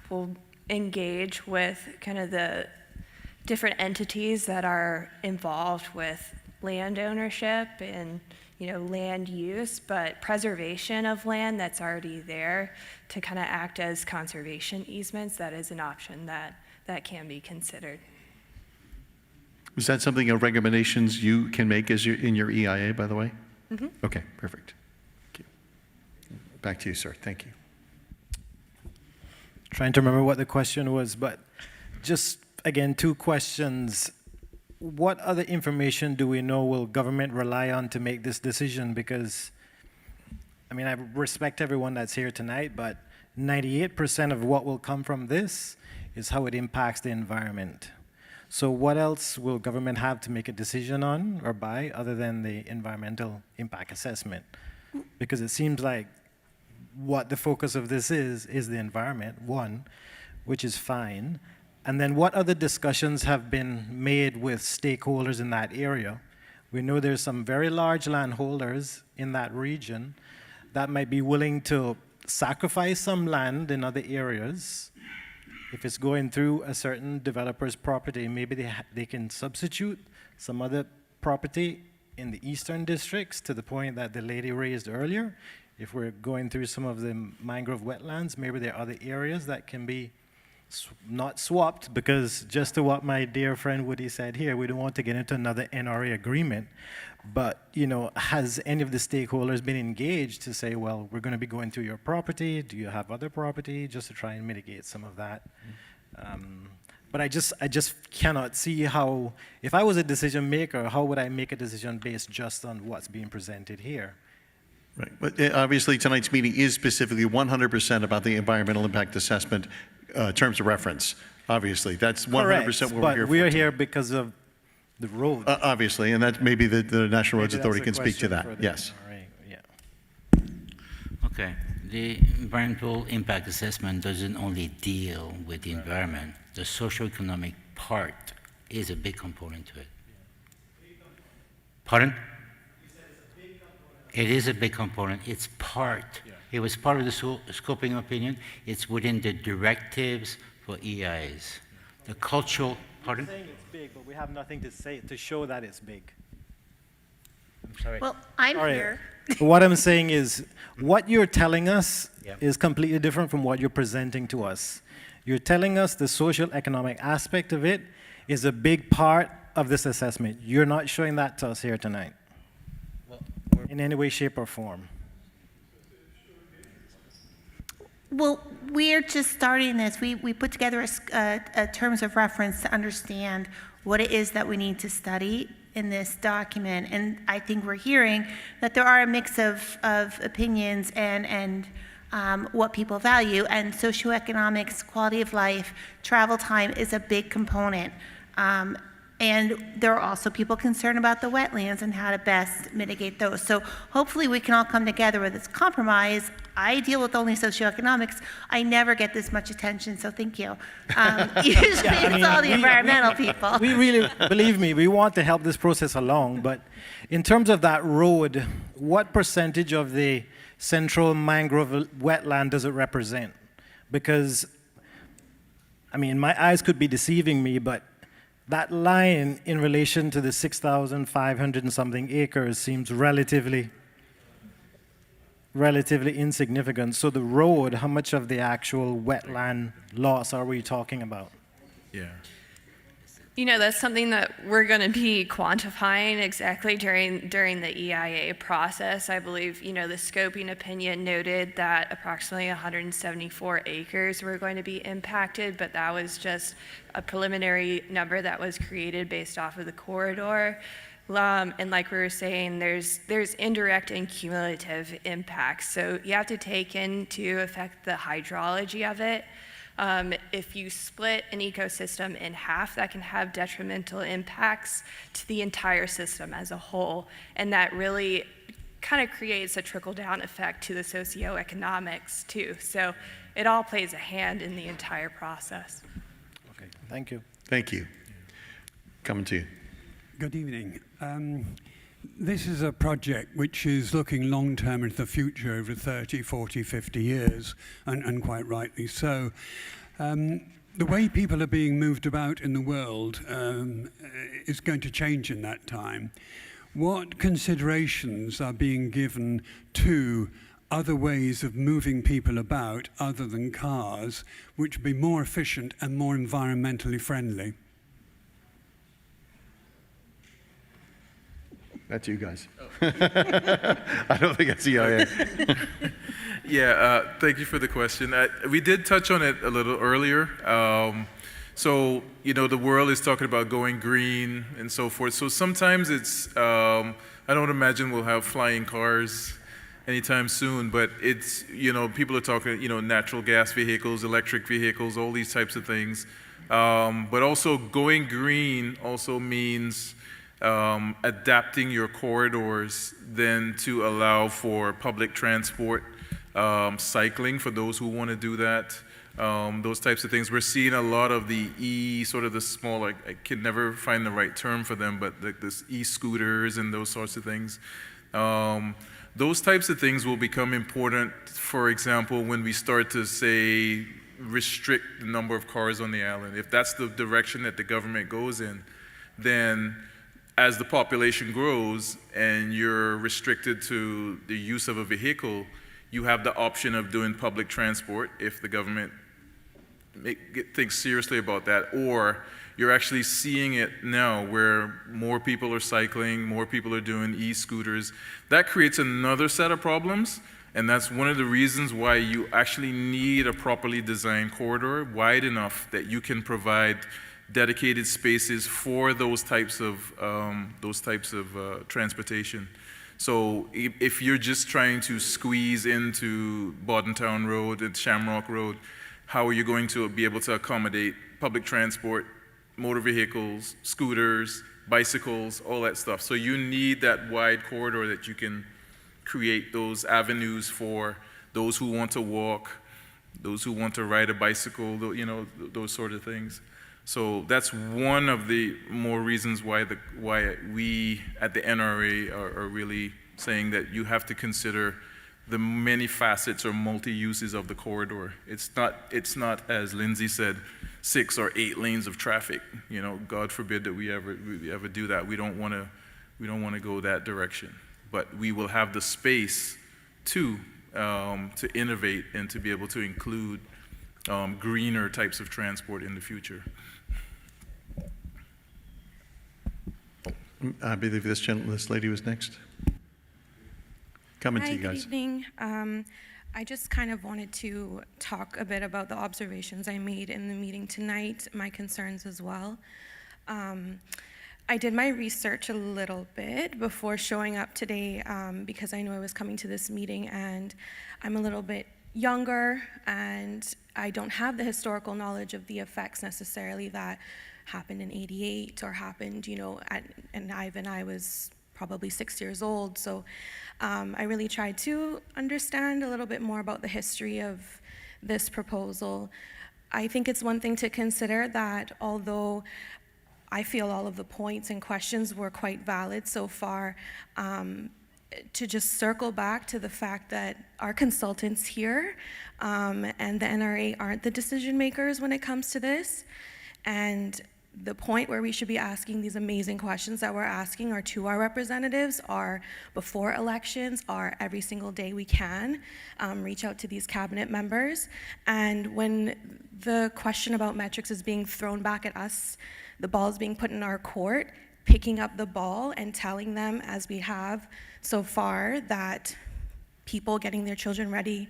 we'll engage with kind of the different entities that are involved with land ownership and land use, but preservation of land that's already there to kind of act as conservation easements, that is an option that can be considered. Is that something of recommendations you can make as in your EIA, by the way? Mm-hmm. Okay, perfect. Thank you. Back to you, sir. Thank you. Trying to remember what the question was, but just again, 2 questions. What other information do we know will government rely on to make this decision? Because, I mean, I respect everyone that's here tonight, but 98% of what will come from this is how it impacts the environment. So what else will government have to make a decision on or by other than the environmental impact assessment? Because it seems like what the focus of this is the environment, one, which is fine. And then what other discussions have been made with stakeholders in that area? We know there's some very large landholders in that region that might be willing to sacrifice some land in other areas. If it's going through a certain developer's property, maybe they can substitute some other property in the eastern districts to the point that the lady raised earlier. If we're going through some of the mangrove wetlands, maybe there are other areas that can be not swapped, because just to what my dear friend Woody said here, we don't want to get into another NRA agreement. But, has any of the stakeholders been engaged to say, well, we're going to be going through your property, do you have other property, just to try and mitigate some of that? But I just cannot see how, if I was a decision maker, how would I make a decision based just on what's being presented here? Right. But obviously, tonight's meeting is specifically 100% about the environmental impact assessment terms of reference. Obviously, that's 100% Correct, what we're but here for. we're here because of the road. Obviously, and that maybe the National Roads Maybe Authority that's can a speak to question that. for the Yes. NRA, yeah. Okay. The environmental impact assessment doesn't only deal with the environment. The socioeconomic part is a big component to it. Pardon? It is a big component. It's part. It was part of the scoping opinion. It's within the directives for EIs. The cultural, pardon? I'm saying it's big, but we have nothing to say to show that it's big. I'm sorry. Well, I'm All right. here. What I'm saying is, what you're telling us Yep. is completely different from what you're presenting to us. You're telling us the social economic aspect of it is a big part of this assessment. You're not showing that to us here tonight in any way, shape, or form. Well, we're just starting this. We put together a terms of reference to understand what it is that we need to study in this document. And I think we're hearing that there are a mix of opinions and what people value. And socioeconomics, quality of life, travel time is a big component. And there are also people concerned about the wetlands and how to best mitigate those. So hopefully we can all come together with this compromise. I deal with only socioeconomics. I never get this much attention, so thank you. Usually it's all the environmental people. We really, believe me, we want to help this process along, but in terms of that road, what percentage of the central mangrove wetland does it represent? Because, I mean, my eyes could be deceiving me, but that line in relation to the 6,500 and something acres seems relatively insignificant. So the road, how much of the actual wetland loss are we talking about? Yeah. That's something that we're going to be quantifying exactly during the EIA process. I believe, the scoping opinion noted that approximately 174 acres were going to be impacted, but that was just a preliminary number that was created based off of the corridor. And like we were saying, there's indirect and cumulative impacts. So you have to take into effect the hydrology of it. If you split an ecosystem in half, that can have detrimental impacts to the entire system as a whole. And that really kind of creates a trickle-down effect to the socioeconomics too. So it all plays a hand in the entire process. Okay, thank you. Thank you. Coming to you. Good evening. This is a project which is looking long-term into the future over 30, 40, 50 years, and quite rightly so. the way people are being moved about in the world is going to change in that time. What considerations are being given to other ways of moving people about other than cars, which would be more efficient and more environmentally friendly? That's you guys. I don't think it's EIA. Yeah, thank you for the question. We did touch on it a little earlier. So, you know, the world is talking about going green and so forth. So sometimes it's, I don't imagine we'll have flying cars anytime soon, but it's, you know, people are talking, you know, natural gas vehicles, electric vehicles, all these types of things. But also going green also means adapting your corridors then to allow for public transport, cycling for those who want to do that, those types of things. We're seeing a lot of the sort of the small, I can never find the right term for them, but this e-scooters and those sorts of things. Those types of things will become important, for example, when we start to say restrict the number of cars on the island. If that's the direction that the government goes in, then as the population grows and you're restricted to the use of a vehicle, you have the option of doing public transport if the government thinks seriously about that, or you're actually seeing it now where more people are cycling, more people are doing e-scooters. That creates another set of problems, and that's one of the reasons why you actually need a properly designed corridor wide enough that you can provide dedicated spaces for those types of transportation. So if you're just trying to squeeze into Bodden Town Road and Shamrock Road, how are you going to be able to accommodate public transport, motor vehicles, scooters, bicycles, all that stuff? So you need that wide corridor that you can create those avenues for those who want to walk, those who want to ride a bicycle, you know, those sort of things. So that's one of the more reasons why we at the NRA are really saying that you have to consider the many facets or multi-uses of the corridor. It's not, as Lindsay said, 6 or 8 lanes of traffic. You know, God forbid that we ever do that. We don't want to go that direction. But we will have the space to innovate and to be able to include greener types of transport in the future. I believe this lady was next. Coming to you guys. Good evening. I just kind of wanted to talk a bit about the observations I made in the meeting tonight, my concerns as well. I did my research a little bit before showing up today because I knew I was coming to this meeting, and I'm a little bit younger and I don't have the historical knowledge of the effects necessarily that happened in '88 or happened, you know, and I was probably 6 years old. So I really tried to understand a little bit more about the history of this proposal. I think it's one thing to consider that although I feel all of the points and questions were quite valid so far, to just circle back to the fact that our consultants here and the NRA aren't the decision makers when it comes to this. And the point where we should be asking these amazing questions that we're asking are to our representatives, are before elections, are every single day we can, reach out to these cabinet members. And when the question about metrics is being thrown back at us, the ball is being put in our court, picking up the ball and telling them, as we have so far, that people getting their children ready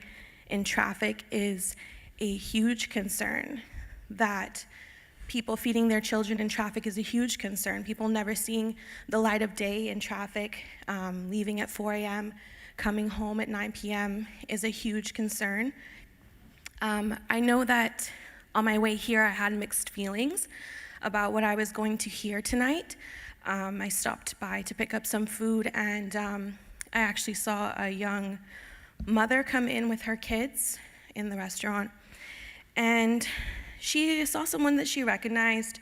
in traffic is a huge concern, that people feeding their children in traffic is a huge concern. People never seeing the light of day in traffic, leaving at 4 a.m., coming home at 9 p.m. is a huge concern. I know that on my way here, I had mixed feelings about what I was going to hear tonight. I stopped by to pick up some food, and I actually saw a young mother come in with her kids in the restaurant. And she saw someone that she recognized,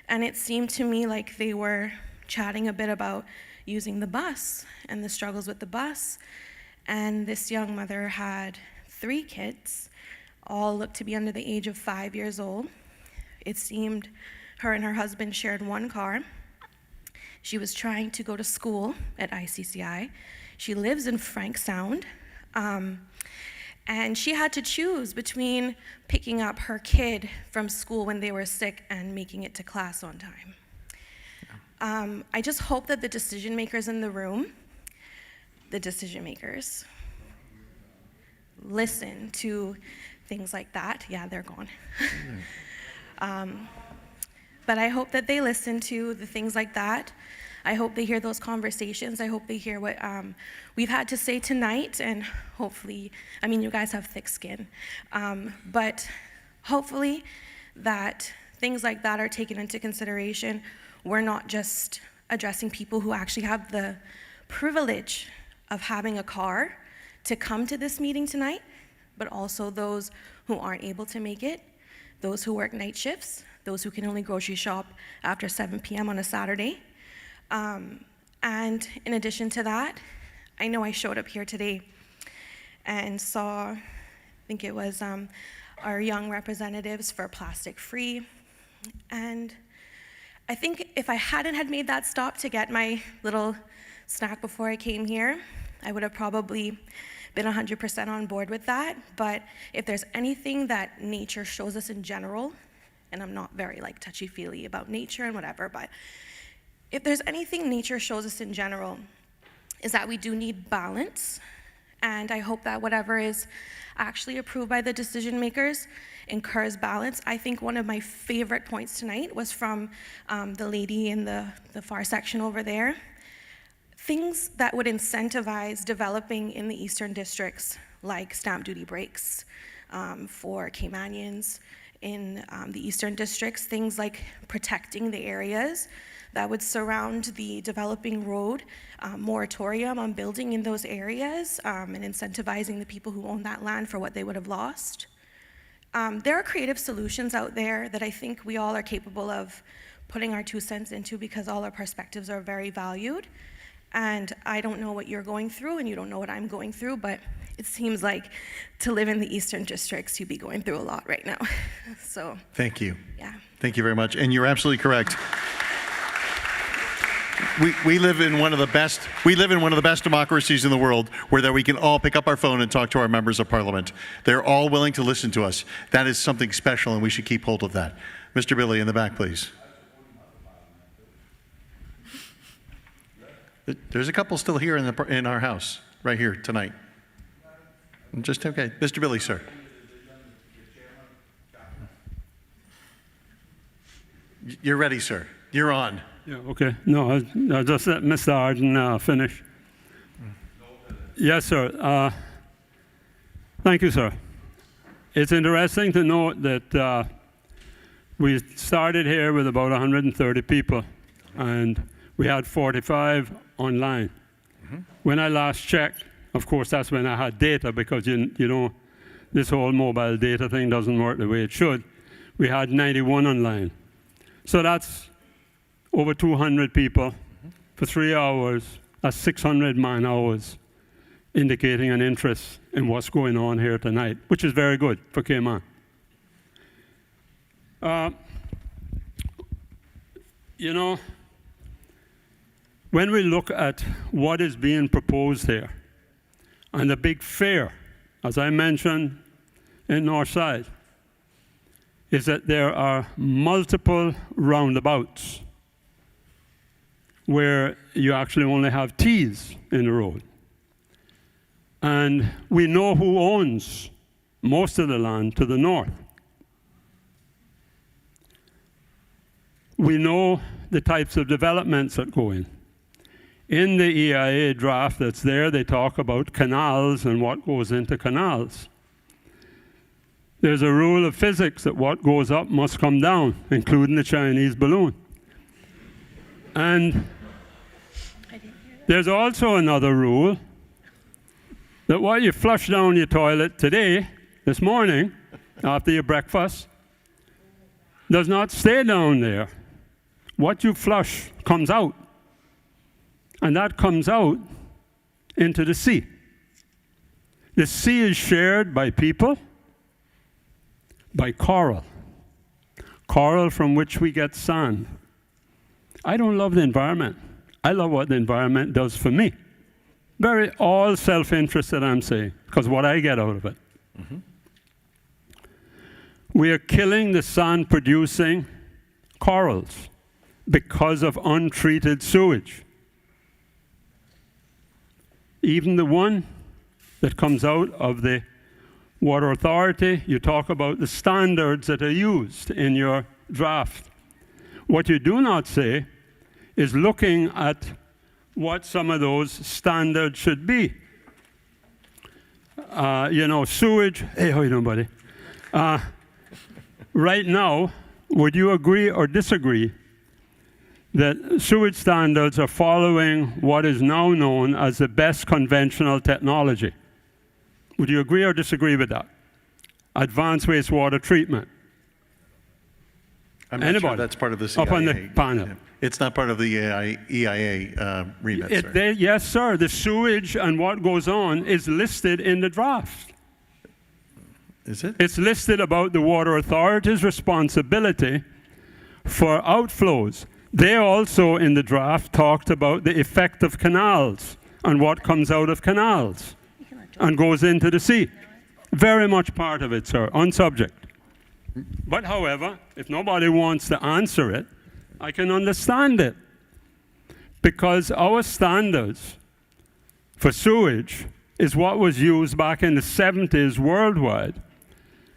and it seemed to me like they were chatting a bit about using the bus and the struggles with the bus. And this young mother had 3 kids, all looked to be under the age of 5 years old. It seemed her and her husband shared one car. She was trying to go to school at ICCI. She lives in Frank Sound. And she had to choose between picking up her kid from school when they were sick and making it to class on time. I just hope that the decision makers in the room, listen to things like that. Yeah, they're gone. But I hope that they listen to the things like that. I hope they hear those conversations. I hope they hear what we've had to say tonight, and hopefully, I mean, you guys have thick skin, but hopefully that things like that are taken into consideration. We're not just addressing people who actually have the privilege of having a car to come to this meeting tonight, but also those who aren't able to make it, those who work night shifts, those who can only grocery shop after 7 p.m. on a Saturday. And in addition to that, I know I showed up here today and saw, I think it was our young representatives for Plastic Free. And I think if I hadn't had made that stop to get my little snack before I came here, I would have probably been 100% on board with that. But if there's anything that nature shows us in general, and I'm not very like touchy-feely about nature and whatever, but if there's anything nature shows us in general, is that we do need balance. And I hope that whatever is actually approved by the decision makers incurs balance. I think one of my favorite points tonight was from the lady in the far section over there. Things that would incentivize developing in the eastern districts, like stamp duty breaks for Caymanians in the eastern districts, things like protecting the areas that would surround the developing road, moratorium on building in those areas, and incentivizing the people who own that land for what they would have lost. There are creative solutions out there that I think we all are capable of putting our 2 cents into, because all our perspectives are very valued. And I don't know what you're going through, and you don't know what I'm going through, but it seems like to live in the eastern districts, you'd be going through a lot right now. So Thank you. yeah. Thank you very much. And you're absolutely correct. We live in one of the best democracies in the world, where that we can all pick up our phone and talk to our members of parliament. They're all willing to listen to us. That is something special, and we should keep hold of that. Mr. Billy, in the back, please. There's a couple still here in our house, right here tonight. Just okay. Mr. Billy, sir. You're ready, sir. You're on. Yeah, okay. No, I just let Mr. Arden finish. Yes, sir. Thank you, sir. It's interesting to note that we started here with about 130 people, and we had 45 online. When I last checked, of course, that's when I had data, because you know, this whole mobile data thing doesn't work the way it should. We had 91 online. So that's over 200 people for 3 hours. That's 600 man-hours, indicating an interest in what's going on here tonight, which is very good for Cayman. You know, when we look at what is being proposed here, and the big fear, as I mentioned in Northside, is that there are multiple roundabouts where you actually only have T's in the road. And we know who owns most of the land to the north. We know the types of developments that go in. In the EIA draft that's there, they talk about canals and what goes into canals. There's a rule of physics that what goes up must come down, including the Chinese balloon. And there's also another rule that what you flush down your toilet today, this morning, after your breakfast, does not stay down there. What you flush comes out. And that comes out into the sea. The sea is shared by people, by coral. coral from which we get sand. I don't love the environment. I love what the environment does for me. Very all self-interested, I'm saying, because what I get out of it. Mm-hmm. We are killing the sand-producing corals because of untreated sewage. Even the one that comes out of the Water Authority, you talk about the standards that are used in your draft. What you do not say is looking at what some of those standards should be. Sewage. Hey, how you doing, buddy? Right now, would you agree or disagree that sewage standards are following what is now known as the best conventional technology? Would you agree or disagree with that? Advanced wastewater treatment. I'm not sure that's part of the CIA. Up on the panel. Yeah. It's not part of the EIA remit, sir. Yes, sir. The sewage and what goes on is listed in the draft. Is it? It's listed about the Water Authority's responsibility for outflows. They also, in the draft, talked about the effect of canals and what comes out of canals and goes into the sea. Very much part of it, sir, on subject. But however, if nobody wants to answer it, I can understand it. Because our standards for sewage is what was used back in the 70s worldwide.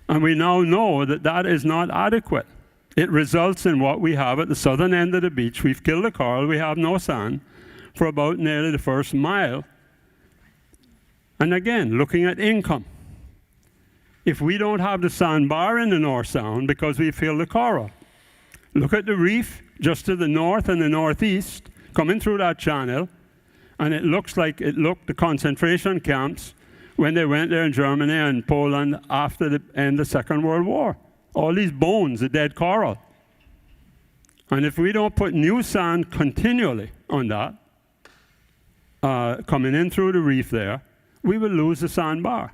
And we now know that that is not adequate. It results in what we have at the southern end of the beach. We've killed the coral, we have no sand for about nearly the first mile. And again, looking at income. If we don't have the sandbar in the North Sound because we fill the coral, look at the reef just to the north and the northeast, coming through that channel, and it looks like it looked the concentration camps when they went there in Germany and Poland after the end of the Second World War. All these bones, the dead coral. And if we don't put new sand continually on that, coming in through the reef there, we will lose the sandbar.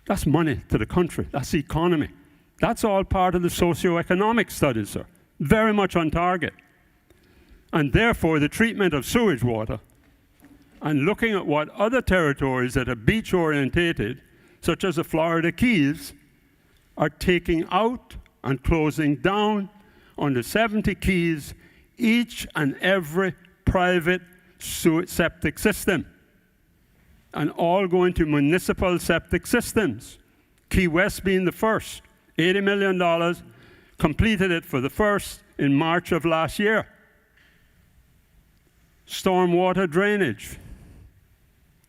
That's money to the country. That's the economy. That's all part of the socioeconomic studies, sir. Very much on target. And therefore, the treatment of sewage water and looking at what other territories that are beach-orientated, such as the Florida Keys, are taking out and closing down on the 70 keys, each and every private septic system. And all going to municipal septic systems. Key West being the first. $80 million, completed it for the first in March of last year. Stormwater drainage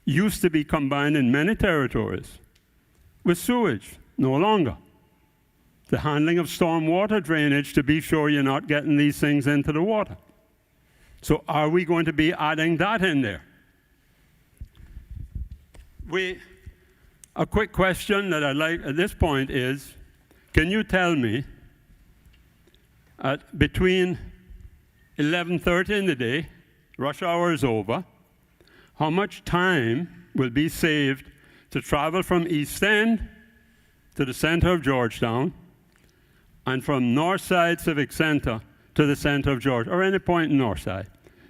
used to be combined in many territories with sewage, no longer. The handling of stormwater drainage to be sure you're not getting these things into the water. So are we going to be adding that in there? A quick question that I'd like at this point is, can you tell me between 11:30 in the day, rush hour is over, how much time will be saved to travel from East End to the center of Georgetown and from Northside Civic Center to the center of Georgetown, or any point in Northside?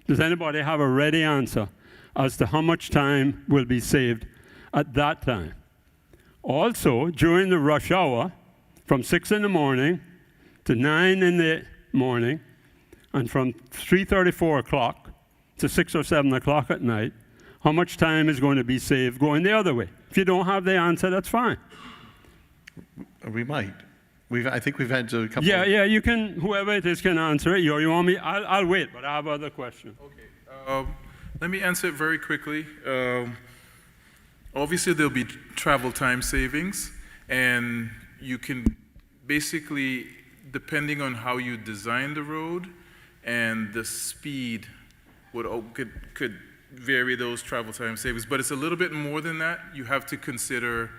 Does anybody have a ready answer as to how much time will be saved at that time? Also, during the rush hour, from 6 in the morning to 9 in the morning, and from 3:30, 4 o'clock to 6 or 7 o'clock at night, how much time is going to be saved going the other way? If you don't have the answer, that's fine. We might. I think we've had a couple. Yeah, you can, whoever it is can answer it. You want me? I'll wait, but I have other questions. Okay. Let me answer it very quickly. Obviously, there'll be travel time savings, and you can basically, depending on how you design the road and the speed, could vary those travel time savings. But it's a little bit more than that. You have to consider,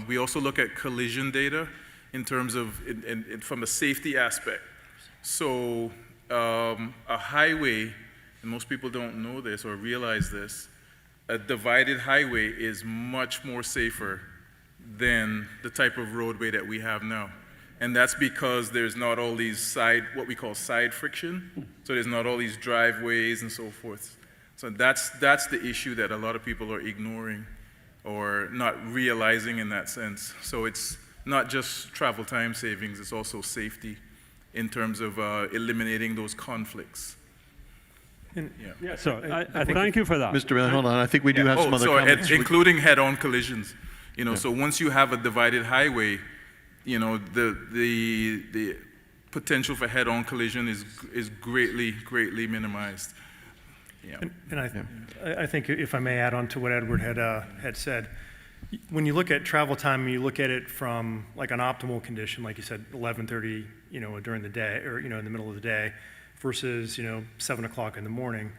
we also look at collision data in terms of, from a safety aspect. So a highway, and most people don't know this or realize this, a divided highway is much more safer than the type of roadway that we have now. And that's because there's not all these what we call side friction. So there's not all these driveways and so forth. So that's the issue that a lot of people are ignoring or not realizing in that sense. So it's not just travel time savings, it's also safety in terms of eliminating those conflicts. Yeah, so I thank you for that. Mr. Bailey, hold on. I think we do have some other comments. Including head-on collisions. So once you have a divided highway, the potential for head-on collision is greatly minimized. Yeah. And I think if I may add on to what Edward had said, when you look at travel time, you look at it from like an optimal condition, like you said, 11:30, during the day or in the middle of the day, versus 7 o'clock in the morning.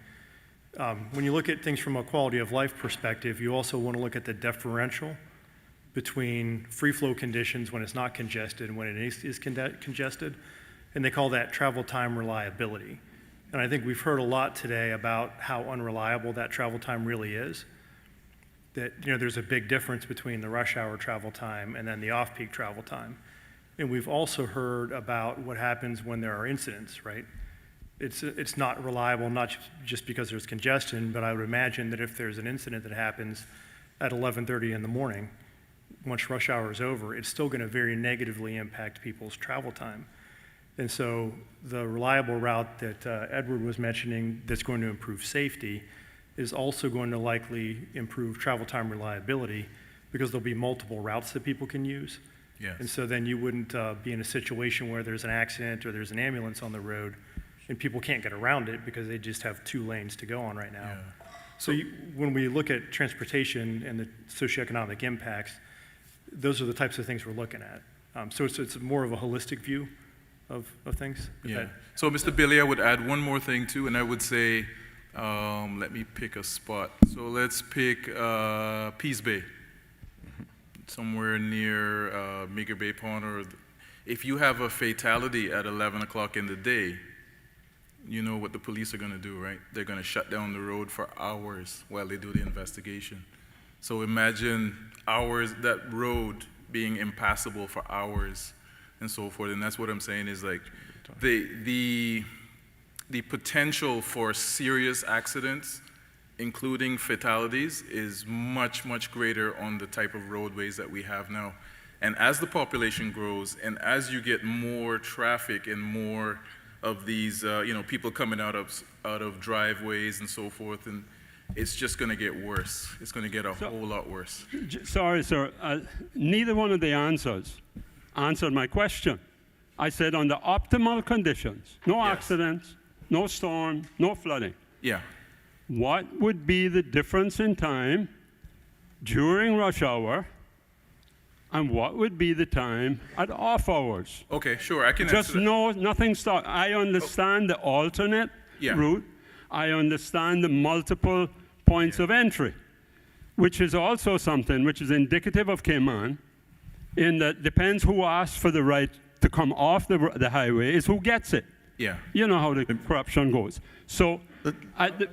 When you look at things from a quality of life perspective, you also want to look at the differential between free flow conditions when it's not congested and when it is congested, and they call that travel time reliability. And I think we've heard a lot today about how unreliable that travel time really is. That there's a big difference between the rush hour travel time and then the off-peak travel time. And we've also heard about what happens when there are incidents, right? It's not reliable, not just because there's congestion, but I would imagine that if there's an incident that happens at 11:30 in the morning, once rush hour is over, it's still going to very negatively impact people's travel time. And so the reliable route that Edward was mentioning that's going to improve safety is also going to likely improve travel time reliability because there'll be multiple routes that people can use. Yes. And so then you wouldn't be in a situation where there's an accident or there's an ambulance on the road and people can't get around it because they just have 2 lanes to go on right now. Yeah. So when we look at transportation and the socioeconomic impacts, those are the types of things we're looking at. So it's more of a holistic view of things. Yeah. So Mr. Billy, I would add one more thing too, and I would say, let me pick a spot. So let's pick Peace Bay, somewhere near Meager Bay Pond. Or if you have a fatality at 11 o'clock in the day, you know what the police are going to do, right? They're going to shut down the road for hours while they do the investigation. So imagine hours, that road being impassable for hours and so forth. And that's what I'm saying is like the potential for serious accidents, including fatalities, is much, much greater on the type of roadways that we have now. And as the population grows and as you get more traffic and more of these, people coming out of driveways and so forth, and it's just going to get worse. It's going to get a whole lot worse. Sorry, sir. Neither one of the answers answered my question. I said under optimal conditions, no accidents, no storm, no flooding. Yeah. What would be the difference in time during rush hour and what would be the time at off hours? Okay, sure, I can just answer that. no, nothing stop. I understand the alternate route. I understand the multiple points of entry, which is also something which is indicative of Cayman, in that depends who asks for the right to come off the highway is who gets it. Yeah. You know how the corruption goes. So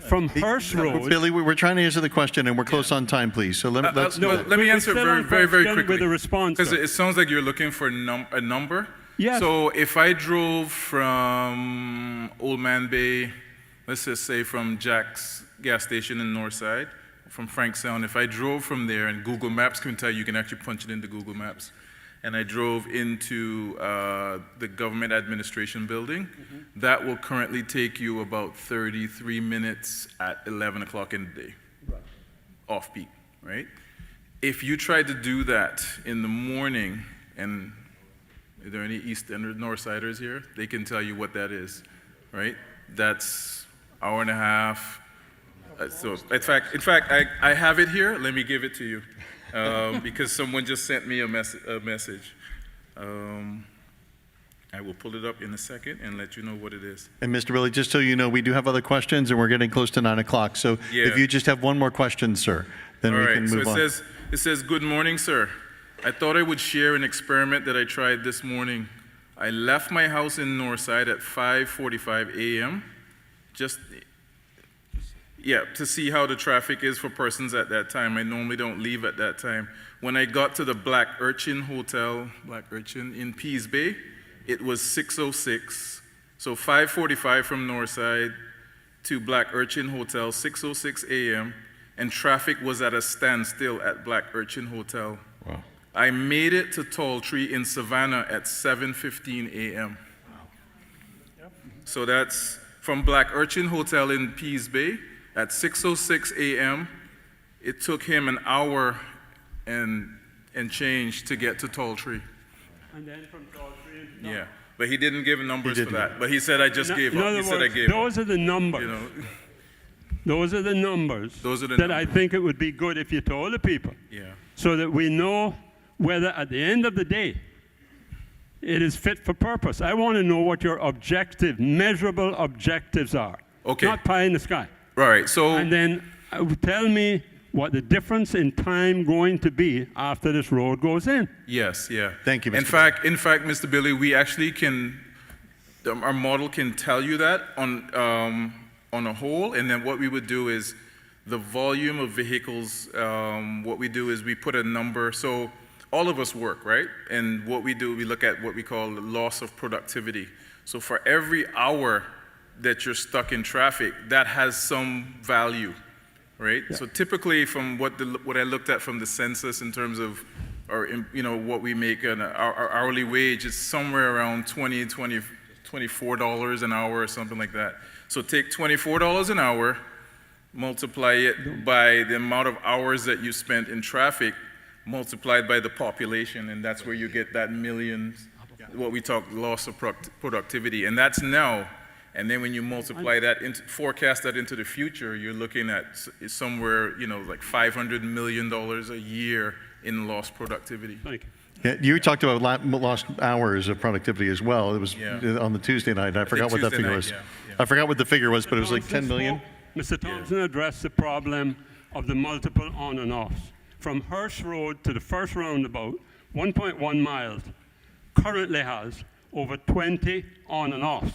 from Hearst Road... Billy, we're trying to answer the question, and we're close on time, please. So let me answer very quickly. With a response. Because it sounds like you're looking for a number. Yes. So if I drove from Old Man Bay, let's just say from Jack's gas station in Northside, from Frank Sound, if I drove from there, and Google Maps can tell you can actually punch it into Google Maps, and I drove into the government administration building, that will currently take you about 33 minutes at 11 o'clock in the day, off peak, right? If you tried to do that in the morning, and are there any East and Northsiders here? They can tell you what that is, right? That's hour and a half. So in fact, I have it here. Let me give it to you. Because someone just sent me a message. I will pull it up in a second and let you know what it is. And Mr. Billy, just so you know, we do have other questions, and we're getting close to 9 o'clock. So if you just have one more question, sir, then we can move on. It says, good morning, sir. I thought I would share an experiment that I tried this morning. I left my house in Northside at 5:45 a.m. Yeah, to see how the traffic is for persons at that time. I normally don't leave at that time. When I got to the Black Urchin Hotel, Black Urchin in Pease Bay, it was 6:06. So 5:45 from Northside to Black Urchin Hotel, 6:06 a.m., and traffic was at a standstill at Black Urchin Hotel. Wow. I made it to Tall Tree in Savannah at 7:15 a.m. So that's from Black Urchin Hotel in Pease Bay at 6:06 a.m. It took him an hour and change to get to Tall Tree. And then from Tall Tree? Yeah, but he didn't give numbers for that. But he said, I just gave up. He said, I gave up. Those are the numbers. You know? Those are the numbers that I think it would be good if you told the people. Yeah. So that we know whether at the end of the day it is fit for purpose. I want to know what your objective, measurable objectives are. Okay. Not pie in the sky. Right, so... And then tell me what the difference in time going to be after this road goes in. Yes, yeah. Thank you, Mr. In fact, Mr. Billy, we actually can, our model can tell you that on a whole, and then what we would do is the volume of vehicles, what we do is we put a number, so all of us work, right? And what we do, we look at what we call the loss of productivity. So for every hour that you're stuck in traffic, that has some value, right? Yeah. So typically from what I looked at from the census in terms of what we make our hourly wage, is somewhere around $24 an hour or something like that. So take $24 an hour, multiply it by the amount of hours that you spent in traffic, multiplied by the population, and that's where you get that million, what we talk loss of productivity, and that's now. And then when you multiply that, forecast that into the future, you're looking at somewhere, like $500 million a year in lost productivity. Thank you. Yeah, you talked about lost hours of productivity as well. It was on the Tuesday night. I forgot what that figure was. I forgot what the figure was, but it was like 10 million. Mr. Thompson addressed the problem of the multiple on and offs. From Hirsch Road to the first roundabout, 1.1 miles, currently has over 20 on and offs.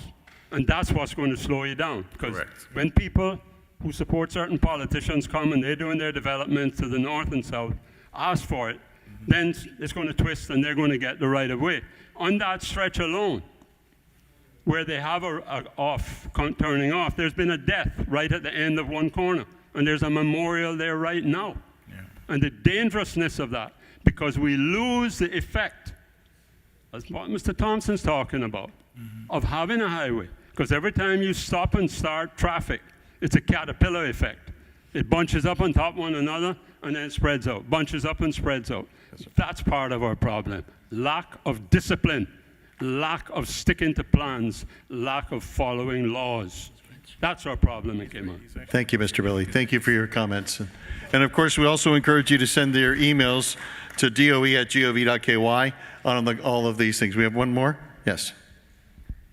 And that's what's going to slow you down. Because when people who support certain politicians come and they're doing their development to the north and south, ask for it, then it's going to twist and they're going to get the right of way. On that stretch alone, where they have a turning off, there's been a death right at the end of one corner. And there's a memorial there right now. And the dangerousness of that, because we lose the effect, that's what Mr. Thompson's talking about, of having a highway. Because every time you stop and start traffic, it's a caterpillar effect. It bunches up on top of one another, and then it spreads out. Bunches up and spreads out. That's part of our problem. Lack of discipline, lack of sticking to plans, lack of following laws. That's our problem in Cayman. Thank you, Mr. Billy. Thank you for your comments. And of course, we also encourage you to send your emails to doe@gov.ky on all of these things. We have one more? Yes.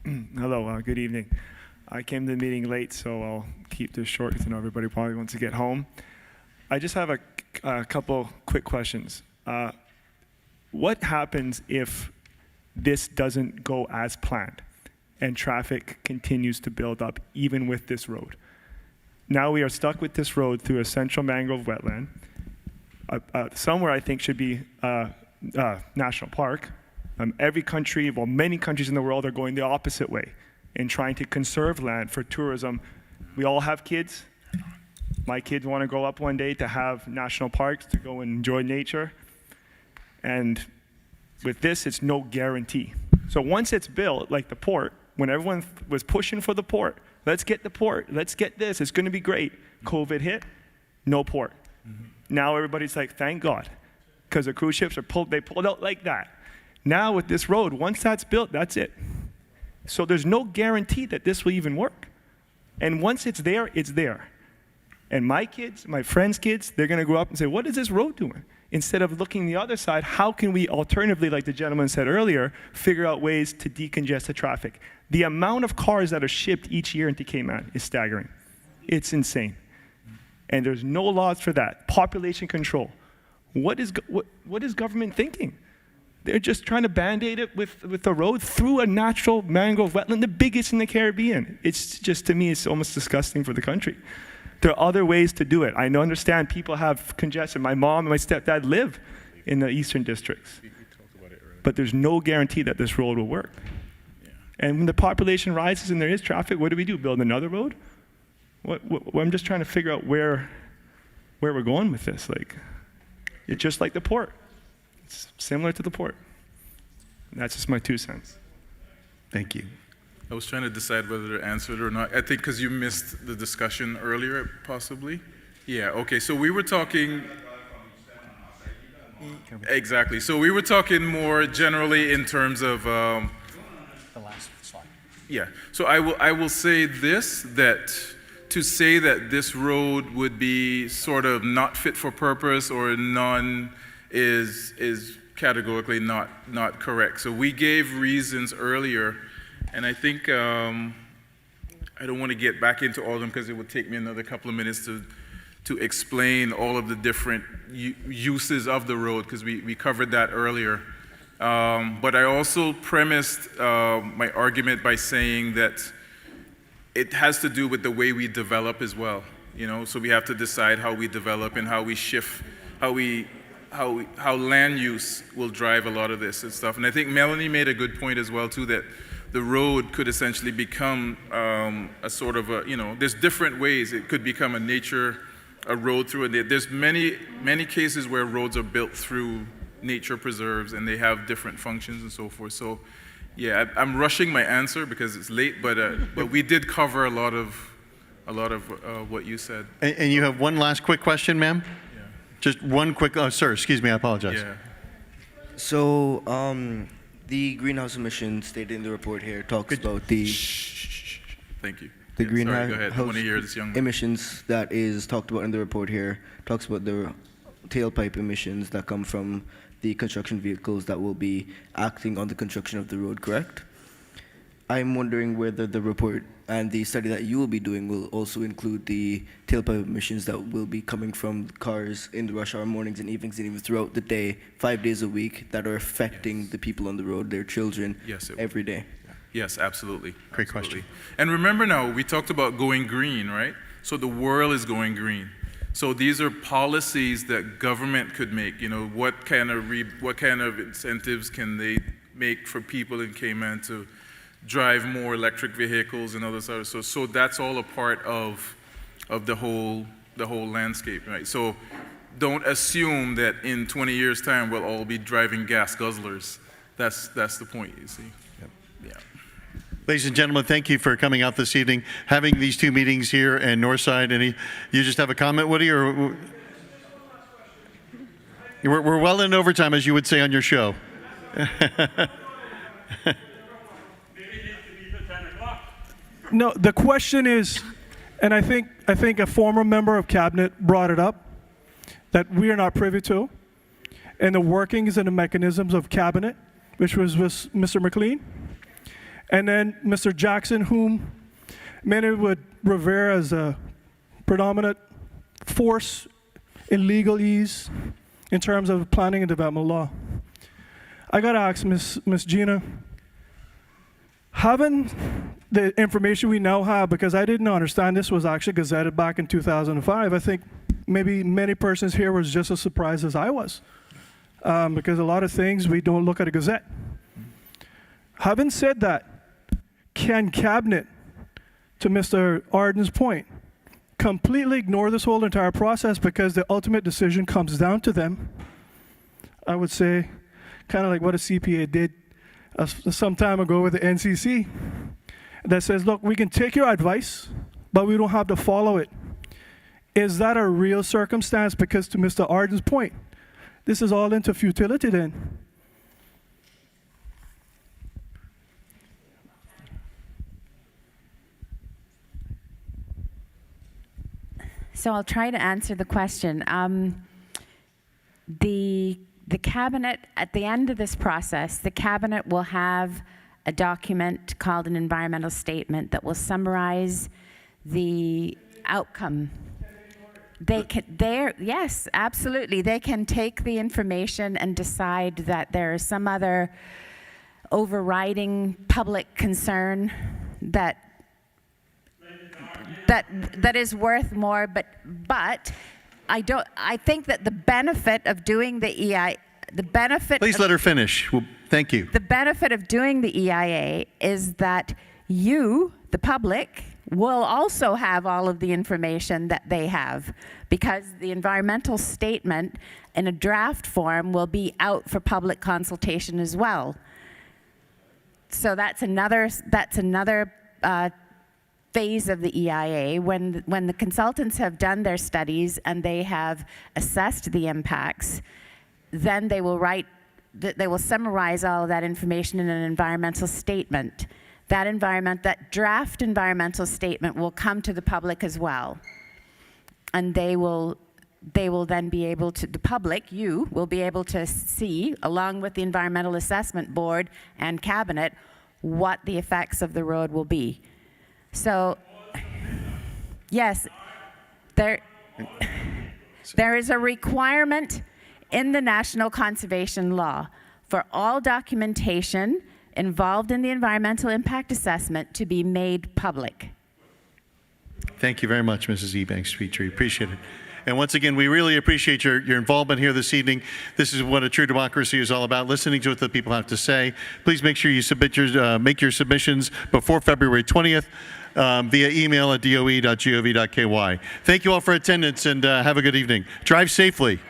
Hello, good evening. I came to the meeting late, so I'll keep this short because I know everybody probably wants to get home. I just have a couple quick questions. What happens if this doesn't go as planned and traffic continues to build up even with this road? Now we are stuck with this road through a central mangrove wetland. Somewhere I think should be national park. Every country, well, many countries in the world are going the opposite way and trying to conserve land for tourism. We all have kids. My kids want to grow up one day to have national parks, to go and enjoy nature. And with this, it's no guarantee. So once it's built, like the port, when everyone was pushing for the port, let's get the port, let's get this, it's going to be great. COVID hit, no port. Now everybody's like, thank God, because the cruise ships they pulled out like that. Now with this road, once that's built, that's it. So there's no guarantee that this will even work. And once it's there, it's there. And my kids, my friends' kids, they're going to grow up and say, what is this road doing? Instead of looking the other side, how can we alternatively, like the gentleman said earlier, figure out ways to decongest the traffic? The amount of cars that are shipped each year into Cayman is staggering. It's insane. And there's no laws for that. Population control. What is government thinking? They're just trying to band-aid it with the road through a natural mangrove wetland, the biggest in the Caribbean. It's just, to me, it's almost disgusting for the country. There are other ways to do it. I understand people have congestion. My mom and my stepdad live in the eastern districts. But there's no guarantee that this road will work. And when the population rises and there is traffic, what do? Build another road? I'm just trying to figure out where we're going with this. Like, it's just like the port. It's similar to the port. And that's just my 2 cents. Thank you. I was trying to decide whether to answer it or not. I think because you missed the discussion earlier, possibly. Yeah, okay, so we were talking... Exactly. So we were talking more generally in terms of... the last slide. Yeah. So I will say this, that to say that this road would be sort of not fit for purpose or none is categorically not correct. So we gave reasons earlier, and I think I don't want to get back into all of them because it would take me another couple of minutes to explain all of the different uses of the road, because we covered that earlier. But I also premised my argument by saying that it has to do with the way we develop as well. You know, so we have to decide how we develop and how we shift, how land use will drive a lot of this and stuff. And I think Melanie made a good point as well too, that the road could essentially become a sort of a, you know, there's different ways it could become a road through it. There's many cases where roads are built through nature preserves and they have different functions and so forth. So yeah, I'm rushing my answer because it's late, but we did cover a lot of what you said. And you have one last quick question, ma'am? Yeah. Just one quick, sir, excuse me, I apologize. Yeah. So the greenhouse emissions stated in the report here talks about the... Thank you. The Yeah, greenhouse sorry, go ahead. I want to hear this young man. emissions that is talked about in the report here talks about the tailpipe emissions that come from the construction vehicles that will be acting on the construction of the road, correct? I'm wondering whether the report and the study that you will be doing will also include the tailpipe emissions that will be coming from cars in the rush hour mornings and evenings and even throughout the day, 5 days a week, that are affecting the people on the road, their children, every day. Yes, absolutely. Great Absolutely. And remember now, we talked about going green, right? So the world is going green. So these are policies that government could make. You know, what kind of incentives can they make for people in Cayman to drive more electric vehicles and other stuff? So that's all a part of the whole landscape, right? So don't assume that in 20 years' time we'll all be driving gas guzzlers. That's the point, you see. Yep. Yeah. Ladies and gentlemen, thank you for coming out this evening, having these two meetings here in Northside. You just have a comment, Woody, or we're well in overtime, as you would say on your show. No, the question is, and I think a former member of cabinet brought it up, that we are not privy to, and the workings and the mechanisms of cabinet, which was with Mr. McLean, and then Mr. Jackson, whom many would revere as a predominant force in legalese in terms of planning and development law. I gotta ask Miss Gina, having the information we now have, because I didn't understand this was actually gazetted back in 2005, I think maybe many persons here was just as surprised as I was, because a lot of things we don't look at a gazette. Having said that, can cabinet, to Mr. Arden's point, completely ignore this whole entire process because the ultimate decision comes down to them? I would say, kind of like what a CPA did some time ago with the NCC, that says, look, we can take your advice, but we don't have to follow it. Is that a real circumstance? Because to Mr. Arden's point, this is all into futility then. So I'll try to answer the question. The cabinet, at the end of this process, the cabinet will have a document called an environmental statement that will summarize the outcome. Yes, absolutely. They can take the information and decide that there is some other overriding public concern that that is worth more, but I think that the benefit of doing the EIA, Please let her finish. Well, thank you. the benefit of doing the EIA is that you, the public, will also have all of the information that they have, because the environmental statement in a draft form will be out for public consultation as well. So that's another phase of the EIA. When the consultants have done their studies and they have assessed the impacts, then they will summarize all of that information in an environmental statement. That draft environmental statement will come to the public as well. And they will then be able to, the public, you, will be able to see, along with the Environmental Assessment Board and Cabinet, what the effects of the road will be. So, yes, there is a requirement in the National Conservation Law for all documentation involved in the environmental impact assessment to be made public. Thank you very much, Mrs. Ebanks-Petrie. Appreciate it. And once again, we really appreciate your involvement here this evening. This is what a true democracy is all about, listening to what the people have to say. Please make sure you make your submissions before February 20th via email at doe.gov.ky. Thank you all for attendance, and have a good evening. Drive safely.